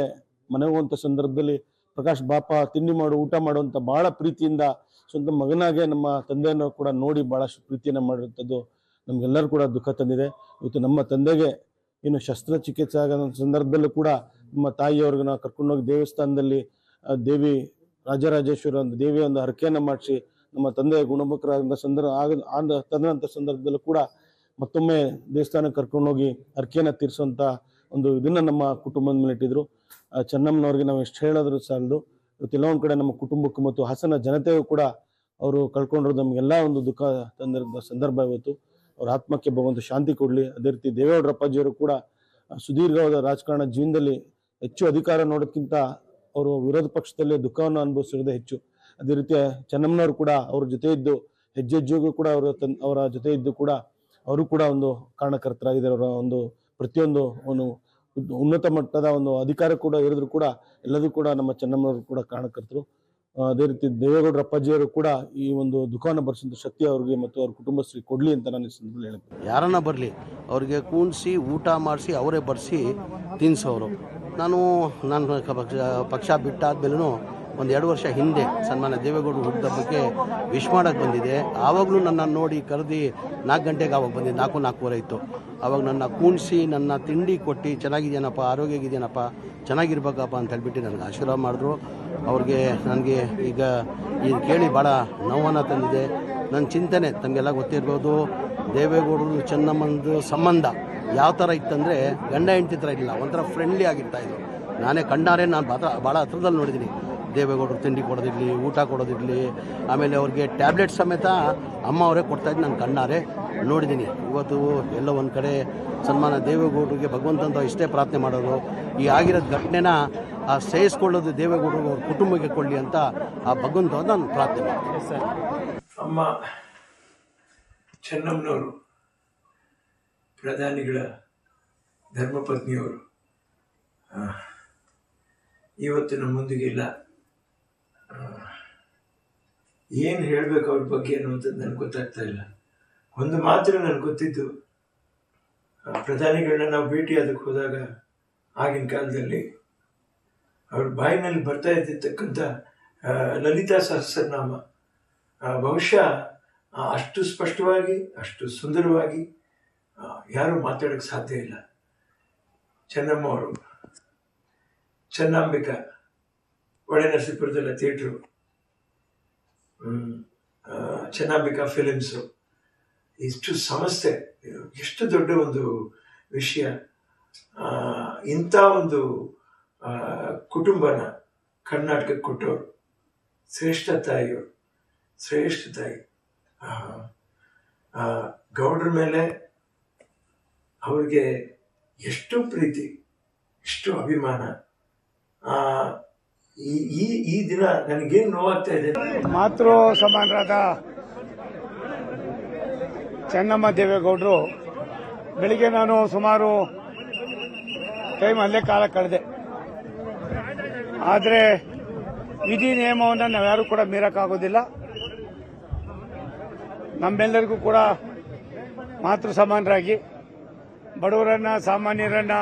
Speaker 3: ಮನೆಗೆ ಹೋಗುವಂಥ ಸಂದರ್ಭದಲ್ಲಿ ಪ್ರಕಾಶ್ ಬಾಪ ತಿಂಡಿ ಮಾಡು, ಊಟ ಮಾಡುವಂಥ ಭಾಳ ಪ್ರೀತಿಯಿಂದ ಸ್ವಂತ ಮಗನಾಗೆ ನಮ್ಮ ತಂದೆಯನ್ನು ಕೂಡ ನೋಡಿ ಭಾಳಷ್ಟು ಪ್ರೀತಿಯನ್ನು ಮಾಡಿರುವಂಥದ್ದು ನಮಗೆಲ್ಲರೂ ಕೂಡ ದುಃಖ ತಂದಿದೆ. ಇವತ್ತು ನಮ್ಮ ತಂದೆಗೆ ಇನ್ನು ಶಸ್ತ್ರಚಿಕಿತ್ಸೆ ಆಗೋ ಸಂದರ್ಭದಲ್ಲೂ ಕೂಡ ನಮ್ಮ ತಾಯಿಯವ್ರಿಗೆ ನಾವು ಕರ್ಕೊಂಡೋಗಿ ದೇವಸ್ಥಾನದಲ್ಲಿ ದೇವಿ ರಾಜರಾಜೇಶ್ವರಿ ಒಂದು ದೇವಿಯ ಒಂದು ಹರಕೆಯನ್ನು ಮಾಡಿಸಿ
Speaker 13: ನಮ್ಮ ತಂದೆ ಗುಣಮುಖರಾದ ತದನಂತರ ಸಂದರ್ಭದಲ್ಲೂ ಕೂಡ ಮತ್ತೊಮ್ಮೆ ದೇವಸ್ಥಾನಕ್ಕೆ ಕರ್ಕೊಂಡೋಗಿ ಅರ್ಕೆಯನ್ನು ತೀರಿಸುವಂಥ ಒಂದು ಇದನ್ನು ನಮ್ಮ ಕುಟುಂಬದ ಮೇಲೆ ಇಟ್ಟಿದ್ರು. ಚೆನ್ನಮ್ಮನವ್ರಿಗೆ ನಾವು ಎಷ್ಟು ಹೇಳಿದ್ರು ಸಾಲದು. ಇವತ್ತೆಲ್ಲ ಒಂದು ಕಡೆ ನಮ್ಮ ಕುಟುಂಬಕ್ಕೂ ಮತ್ತು ಹಾಸನ ಜನತೆಗೂ ಕೂಡ ಅವರು ಕಳ್ಕೊಂಡ್ರು ನಮಗೆಲ್ಲ ಒಂದು ದುಃಖ ತಂದಿರೋ ಸಂದರ್ಭ ಇವತ್ತು. ಅವ್ರ ಆತ್ಮಕ್ಕೆ ಭಗವಂತ ಶಾಂತಿ ಕೊಡಲಿ. ಅದೇ ರೀತಿ ದೇವೇಗೌಡರ ಅಪ್ಪಾಜಿಯವರು ಕೂಡ ಸುದೀರ್ಘವಾದ ರಾಜಕಾರಣ ಜೀವನದಲ್ಲಿ ಹೆಚ್ಚು ಅಧಿಕಾರ ನೋಡೋದಕ್ಕಿಂತ ಅವರು ವಿರೋಧ ಪಕ್ಷದಲ್ಲೇ ದುಃಖವನ್ನು ಅನುಭವಿಸಿರೋದೇ ಹೆಚ್ಚು. ಅದೇ ರೀತಿ ಚೆನ್ನಮ್ಮನವರು ಕೂಡ ಅವ್ರ ಜೊತೆ ಇದ್ದು ಹೆಜ್ಜೆಗೂ ಕೂಡ ಅವರ ಜೊತೆ ಇದ್ದು ಕೂಡ ಅವರು ಕೂಡ ಒಂದು ಕಾರಣಕರ್ತರಾಗಿದ್ದಾರೆ. ಅವರ ಒಂದು ಪ್ರತಿಯೊಂದು ಒಂದು ಉನ್ನತ ಮಟ್ಟದ ಒಂದು ಅಧಿಕಾರ ಕೂಡ ಇರಿದ್ರು ಕೂಡ ಎಲ್ಲದೂ ಕೂಡ ನಮ್ಮ ಚೆನ್ನಮ್ಮನವರು ಕೂಡ ಕಾರಣಕರ್ತರು. ಅದೇ ರೀತಿ ದೇವೇಗೌಡರ ಅಪ್ಪಾಜಿಯವರು ಕೂಡ ಈ ಒಂದು ದುಃಖವನ್ನು ಭರಿಸುವಂಥ ಶಕ್ತಿ ಅವ್ರಿಗೆ ಮತ್ತು ಅವ್ರ ಕುಟುಂಬಸ್ಥರಿಗೆ ಕೊಡಲಿ ಅಂತ ನಾನು ಈ ಸಂದರ್ಭದಲ್ಲಿ ಹೇಳ್ತೀನಿ.
Speaker 14: ಯಾರನ್ನ ಬರಲಿ ಅವ್ರಿಗೆ ಕೂಣಿಸಿ ಊಟ ಮಾಡಿಸಿ ಅವರೇ ಬರೆಸಿ ತಿನ್ನಿಸೋರು. ನಾನು ಪಕ್ಷ ಬಿಟ್ಟಾದ್ಮೇಲೂ ಒಂದು 2 ವರ್ಷ ಹಿಂದೆ ಸನ್ಮಾನ್ಯ ದೇವೇಗೌಡರು ಹುಟ್ಟುಹಬ್ಬಕ್ಕೆ ವಿಶ್ ಮಾಡೋಕ್ಕೆ ಬಂದಿದೆ. ಆವಾಗಲೂ ನನ್ನನ್ನು ನೋಡಿ ಕರೆದು 4 ಗಂಟೆಗೆ ಆವಾಗ ಬಂದಿದ್ದೆ, 4:04 ಇತ್ತು. ಆವಾಗ ನನ್ನ ಕೂಣಿಸಿ ನನ್ನ ತಿಂಡಿ ಕೊಟ್ಟು ಚೆನ್ನಾಗಿದೆಯೇನಪ್ಪ, ಆರೋಗ್ಯ ಆಗಿದೆಯೇನಪ್ಪ, ಚೆನ್ನಾಗಿರ್ಬೇಕಪ್ಪ ಅಂತ ಹೇಳ್ಬಿಟ್ಟು ನನಗೆ ಆಶೀರ್ವಾದ ಮಾಡಿದ್ರು. ಅವ್ರಿಗೆ ನನಗೆ ಈಗ ಇದು ಕೇಳಿ ಭಾಳ ನೋವನ್ನು ತಂದಿದೆ. ನನ್ನ ಚಿಂತನೆ ತಮಗೆಲ್ಲ ಗೊತ್ತಿರ್ಬೋದು, ದೇವೇಗೌಡರು ಚೆನ್ನಮ್ಮಂದು ಸಂಬಂಧ ಯಾವ ಥರ ಇತ್ತಂದರೆ ಗಂಡ ಹೆಂಡತಿ ಥರ ಇಲ್ಲ, ಒಂಥರ ಫ್ರೆಂಡ್ಲಿ ಆಗಿರ್ತಾಯಿದ್ರು. ನಾನೇ ಕಣ್ಣಾರೆ ನಾನು ಭಾಳ ಹತ್ರದಲ್ಲಿ ನೋಡಿದ್ದೀನಿ. ದೇವೇಗೌಡರು ತಿಂಡಿ ಕೊಡೋದಿರಲಿ, ಊಟ ಕೊಡೋದಿರಲಿ, ಆಮೇಲೆ ಅವ್ರಿಗೆ ಟ್ಯಾಬ್ಲೆಟ್ ಸಮೇತ ಅಮ್ಮ ಅವರೇ ಕೊಡ್ತಾಯಿದ್ದು ನಾನು ಕಣ್ಣಾರೆ ನೋಡಿದ್ದೀನಿ. ಇವತ್ತು ಎಲ್ಲೋ ಒಂದು ಕಡೆ ಸನ್ಮಾನ ದೇವೇಗೌಡರಿಗೆ ಭಗವಂತಂತ ಇಷ್ಟೇ ಪ್ರಾರ್ಥನೆ ಮಾಡೋದು, ಈ ಆಗಿರೋದು ಘಟನೆನ ಸಹಿಸ್ಕೊಳ್ಳೋದು ದೇವೇಗೌಡರು ಅವ್ರ ಕುಟುಂಬಕ್ಕೆ ಕೊಡಲಿ ಅಂತ ಆ ಭಗವಂತ ನಾನು ಪ್ರಾರ್ಥನೆ ಮಾಡ್ತೀನಿ ಸರ್.
Speaker 15: ಅಮ್ಮ ಚೆನ್ನಮ್ಮನವರು ಪ್ರಧಾನಿಗಳ ಧರ್ಮಪತ್ನಿಯವರು ಇವತ್ತು ನಮ್ಮೊಂದಿಗೆ ಇಲ್ಲ. ಏನು ಹೇಳಬೇಕು ಅವ್ರ ಬಗ್ಗೆ ಅನ್ನುವಂಥದ್ದು ನನಗೆ ಗೊತ್ತಾಗ್ತಾ ಇಲ್ಲ. ಒಂದು ಮಾತ್ರ ನನಗೆ ಗೊತ್ತಿದ್ದು, ಪ್ರಧಾನಿಗಳನ್ನ ನಾವು ಭೇಟಿಯಾದಕ್ಕೆ ಹೋದಾಗ ಆಗಿನ ಕಾಲದಲ್ಲಿ ಅವ್ರ ಬಾಯಿನಲ್ಲಿ ಬರ್ತಾ ಇದ್ದಿರ್ತಕ್ಕಂಥ ಲಲಿತಾ ಸಹಸ್ರನಾಮ ಬಹುಶಃ ಅಷ್ಟು ಸ್ಪಷ್ಟವಾಗಿ ಅಷ್ಟು ಸುಂದರವಾಗಿ ಯಾರೂ ಮಾತಾಡೋಕ್ಕೆ ಸಾಧ್ಯ ಇಲ್ಲ. ಚೆನ್ನಮ್ಮ ಅವರು, ಚೆನ್ನಾಂಬಿಕಾ, ಒಳನರಸೀಪುರದಲ್ಲ ಥಿಯೇಟ್ರು, ಚೆನ್ನಾಂಬಿಕಾ ಫಿಲಿಮ್ಸು, ಇಷ್ಟು ಸಂಸ್ಥೆ, ಎಷ್ಟು ದೊಡ್ಡ ಒಂದು ವಿಷಯ. ಇಂಥ ಒಂದು ಕುಟುಂಬನ ಕರ್ನಾಟಕಕ್ಕೆ ಕೊಟ್ಟವರು ಶ್ರೇಷ್ಠ ತಾಯಿಯವರು, ಶ್ರೇಷ್ಠ ತಾಯಿ. ಗೌಡ್ರ ಮೇಲೆ ಅವ್ರಿಗೆ ಎಷ್ಟು ಪ್ರೀತಿ, ಎಷ್ಟು ಅಭಿಮಾನ. ಈ ದಿನ ನನಗೇನು ನೋವಾಗ್ತಾ ಇದೆ.
Speaker 16: ಮಾತೃ ಸಮಾನರಾದ ಚೆನ್ನಮ್ಮ ದೇವೇಗೌಡರು ಬೆಳಿಗ್ಗೆ ನಾನು ಸುಮಾರು ಟೈಮ್ ಅಲ್ಲೇ ಕಾಲ ಕಳೆದೆ. ಆದರೆ ವಿಧಿ ನಿಯಮವನ್ನು ನಾವ್ಯಾರೂ ಕೂಡ ಮೀರಕ್ಕಾಗೋದಿಲ್ಲ. ನಮ್ಮೆಲ್ಲರಿಗೂ ಕೂಡ ಮಾತೃ ಸಮಾನರಾಗಿ ಬಡವರನ್ನ, ಸಾಮಾನ್ಯರನ್ನ,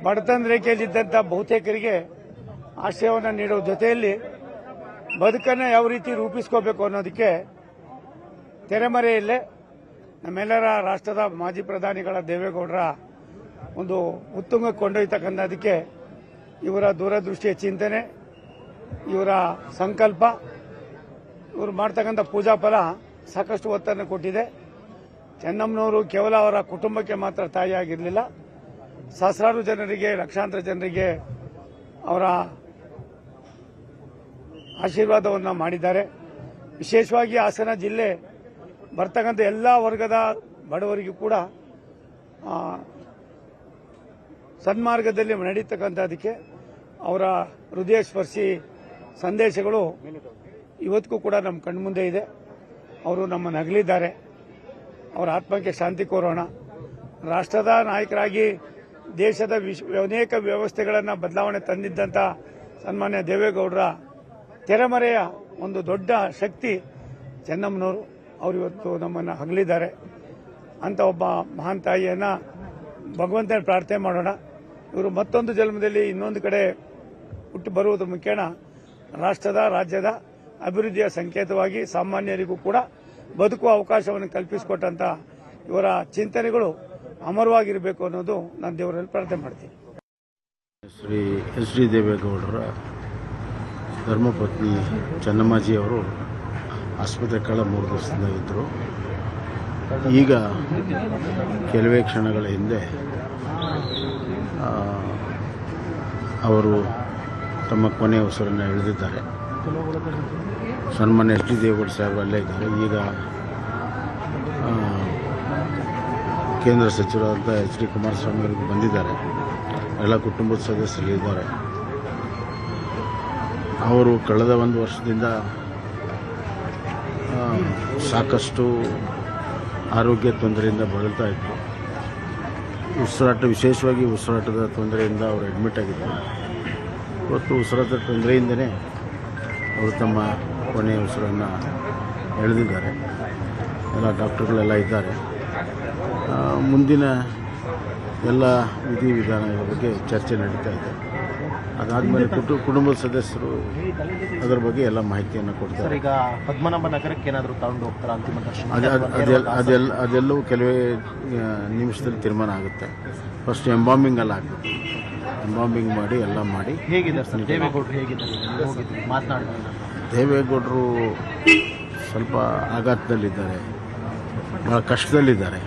Speaker 16: ಬಡತನ ರೇಖೆಯಲ್ಲಿದ್ದಂಥ ಬಹುತೇಕರಿಗೆ ಆಶ್ರಯವನ್ನು ನೀಡೋ ಜೊತೆಯಲ್ಲಿ ಬದುಕನ್ನು ಯಾವ ರೀತಿ ರೂಪಿಸ್ಕೋಬೇಕು ಅನ್ನೋದಕ್ಕೆ ತೆರೆಮರೆಯಲ್ಲೇ ನಮ್ಮೆಲ್ಲರ ರಾಷ್ಟ್ರದ ಮಾಜಿ ಪ್ರಧಾನಿಗಳ ದೇವೇಗೌಡರ ಒಂದು ಉತ್ತುಂಗ ಕೊಂಡೊಯ್ತಕ್ಕಂಥದಕ್ಕೆ ಇವರ ದೂರದೃಷ್ಟಿಯ ಚಿಂತನೆ, ಇವರ ಸಂಕಲ್ಪ, ಇವರು ಮಾಡ್ತಕ್ಕಂಥ ಪೂಜಾ ಫಲ ಸಾಕಷ್ಟು ಒತ್ತನ್ನು ಕೊಟ್ಟಿದೆ. ಚೆನ್ನಮ್ಮನವರು ಕೇವಲ ಅವರ ಕುಟುಂಬಕ್ಕೆ ಮಾತ್ರ ತಾಯಿಯಾಗಿರಲಿಲ್ಲ, ಸಹಸ್ರಾರು ಜನರಿಗೆ, ಲಕ್ಷಾಂತರ ಜನರಿಗೆ ಅವರ ಆಶೀರ್ವಾದವನ್ನು ಮಾಡಿದ್ದಾರೆ. ವಿಶೇಷವಾಗಿ ಹಾಸನ ಜಿಲ್ಲೆ ಬರ್ತಕ್ಕಂಥ ಎಲ್ಲ ವರ್ಗದ ಬಡವರಿಗೂ ಕೂಡ ಸನ್ಮಾರ್ಗದಲ್ಲಿ ನಡೀತಕ್ಕಂಥದಕ್ಕೆ ಅವರ ಹೃದಯ ಸ್ಪರ್ಶಿ ಸಂದೇಶಗಳು ಇವತ್ತಿಗೂ ಕೂಡ ನಮ್ಮ ಕಣ್ಮುಂದೆ ಇದೆ. ಅವರು ನಮ್ಮನ್ನು ಅಗಲಿದ್ದಾರೆ. ಅವರ ಆತ್ಮಕ್ಕೆ ಶಾಂತಿ ಕೋರೋಣ. ರಾಷ್ಟ್ರದ ನಾಯಕರಾಗಿ ದೇಶದ ಅನೇಕ ವ್ಯವಸ್ಥೆಗಳನ್ನು ಬದಲಾವಣೆ ತಂದಿದ್ದಂಥ ಸನ್ಮಾನ್ಯ ದೇವೇಗೌಡರ ತೆರೆಮರೆಯ ಒಂದು ದೊಡ್ಡ ಶಕ್ತಿ ಚೆನ್ನಮ್ಮನವರು. ಅವರು ಇವತ್ತು ನಮ್ಮನ್ನು ಅಗಲಿದ್ದಾರೆ. ಅಂತ ಒಬ್ಬ ಮಹಾನ್ ತಾಯಿಯನ್ನು ಭಗವಂತನ ಪ್ರಾರ್ಥನೆ ಮಾಡೋಣ. ಇವರು ಮತ್ತೊಂದು ಜನ್ಮದಲ್ಲಿ ಇನ್ನೊಂದು ಕಡೆ ಹುಟ್ಟು ಬರುವುದರ ಮುಖೇನ ರಾಷ್ಟ್ರದ, ರಾಜ್ಯದ ಅಭಿವೃದ್ಧಿಯ ಸಂಕೇತವಾಗಿ ಸಾಮಾನ್ಯರಿಗೂ ಕೂಡ ಬದುಕುವ ಅವಕಾಶವನ್ನು ಕಲ್ಪಿಸಿಕೊಟ್ಟಂತ ಇವರ ಚಿಂತನೆಗಳು ಅಮರವಾಗಿರಬೇಕು ಅನ್ನೋದು ನಾನು ದೇವರಲ್ಲಿ ಪ್ರಾರ್ಥನೆ ಮಾಡ್ತೀನಿ.
Speaker 17: ಶ್ರೀ ಎಸ್ ಡಿ ದೇವೇಗೌಡರ ಧರ್ಮಪತ್ನಿ ಚೆನ್ನಮ್ಮಾಜಿಯವರು ಆಸ್ಪತ್ರೆ ಕಳೆದ 3 ದಿವಸದಿಂದ ಇದ್ದರು. ಈಗ ಕೆಲವೇ ಕ್ಷಣಗಳ ಹಿಂದೆ ಅವರು ತಮ್ಮ ಕೊನೆಯ ಉಸಿರನ್ನು ಎಳೆದಿದ್ದಾರೆ. ಸನ್ಮಾನ್ಯ ಎಚ್ ಡಿ ದೇವೇಗೌಡ ಸಾಹೇಬರು ಅಲ್ಲೇ ಇದ್ದಾರೆ. ಈಗ ಕೇಂದ್ರ ಸಚಿವರಾದಂಥ ಎಚ್ ಡಿ ಕುಮಾರಸ್ವಾಮಿ ಅವರು ಬಂದಿದ್ದಾರೆ. ಎಲ್ಲ ಕುಟುಂಬದ ಸದಸ್ಯರಿದ್ದಾರೆ. ಅವರು ಕಳೆದ 1 ವರ್ಷದಿಂದ ಸಾಕಷ್ಟು ಆರೋಗ್ಯ ತೊಂದರೆಯಿಂದ ಬಳಲ್ತಾ ಇದ್ದರು. ವಿಶೇಷವಾಗಿ ಉಸಿರಾಟದ ತೊಂದರೆಯಿಂದ ಅವರು ಅಡ್ಮಿಟ್ ಆಗಿದ್ದರು. ಇವತ್ತು ಉಸಿರಾಟದ ತೊಂದರೆಯಿಂದನೇ ಅವರು ತಮ್ಮ ಕೊನೆಯ ಉಸಿರನ್ನು ಎಳೆದಿದ್ದಾರೆ. ಎಲ್ಲ ಡಾಕ್ಟರ್ಗಳೆಲ್ಲ ಇದ್ದಾರೆ. ಮುಂದಿನ ಎಲ್ಲ ವಿಧಿವಿಧಾನಗಳ ಬಗ್ಗೆ ಚರ್ಚೆ ನಡೀತಾ ಇದೆ. ಅದಾದಮೇಲೆ ಕುಟುಂಬದ ಸದಸ್ಯರು ಅದರ ಬಗ್ಗೆ ಎಲ್ಲ ಮಾಹಿತಿಯನ್ನು ಕೊಡ್ತಾರೆ.
Speaker 18: ಈಗ ಪದ್ಮನಾಭ ನಗರಕ್ಕೆ ಏನಾದರೂ ತಗೊಂಡು ಹೋಗ್ತಾರೆ ಅಂತಿಮ ದರ್ಶನ?
Speaker 17: ಅದೆಲ್ಲವೂ ಕೆಲವೇ ನಿಮಿಷದಲ್ಲಿ ತೀರ್ಮಾನ ಆಗುತ್ತೆ. ಫಸ್ಟ್ ಎಂಬಾಂಬಿಂಗ್ ಆಗಬೇಕು. ಎಂಬಾಂಬಿಂಗ್ ಮಾಡಿ ಎಲ್ಲ ಮಾಡಿ.
Speaker 18: ಹೇಗಿದೆ ಸರ್ ದೇವೇಗೌಡರು, ಹೇಗಿದ್ದಾರೆ? ಮಾತನಾಡಿದ್ದಾರೆ.
Speaker 17: ದೇವೇಗೌಡರು ಸ್ವಲ್ಪ ಆಘಾತದಲ್ಲಿದ್ದಾರೆ, ಭಾಳ ಕಷ್ಟದಲ್ಲಿದ್ದಾರೆ.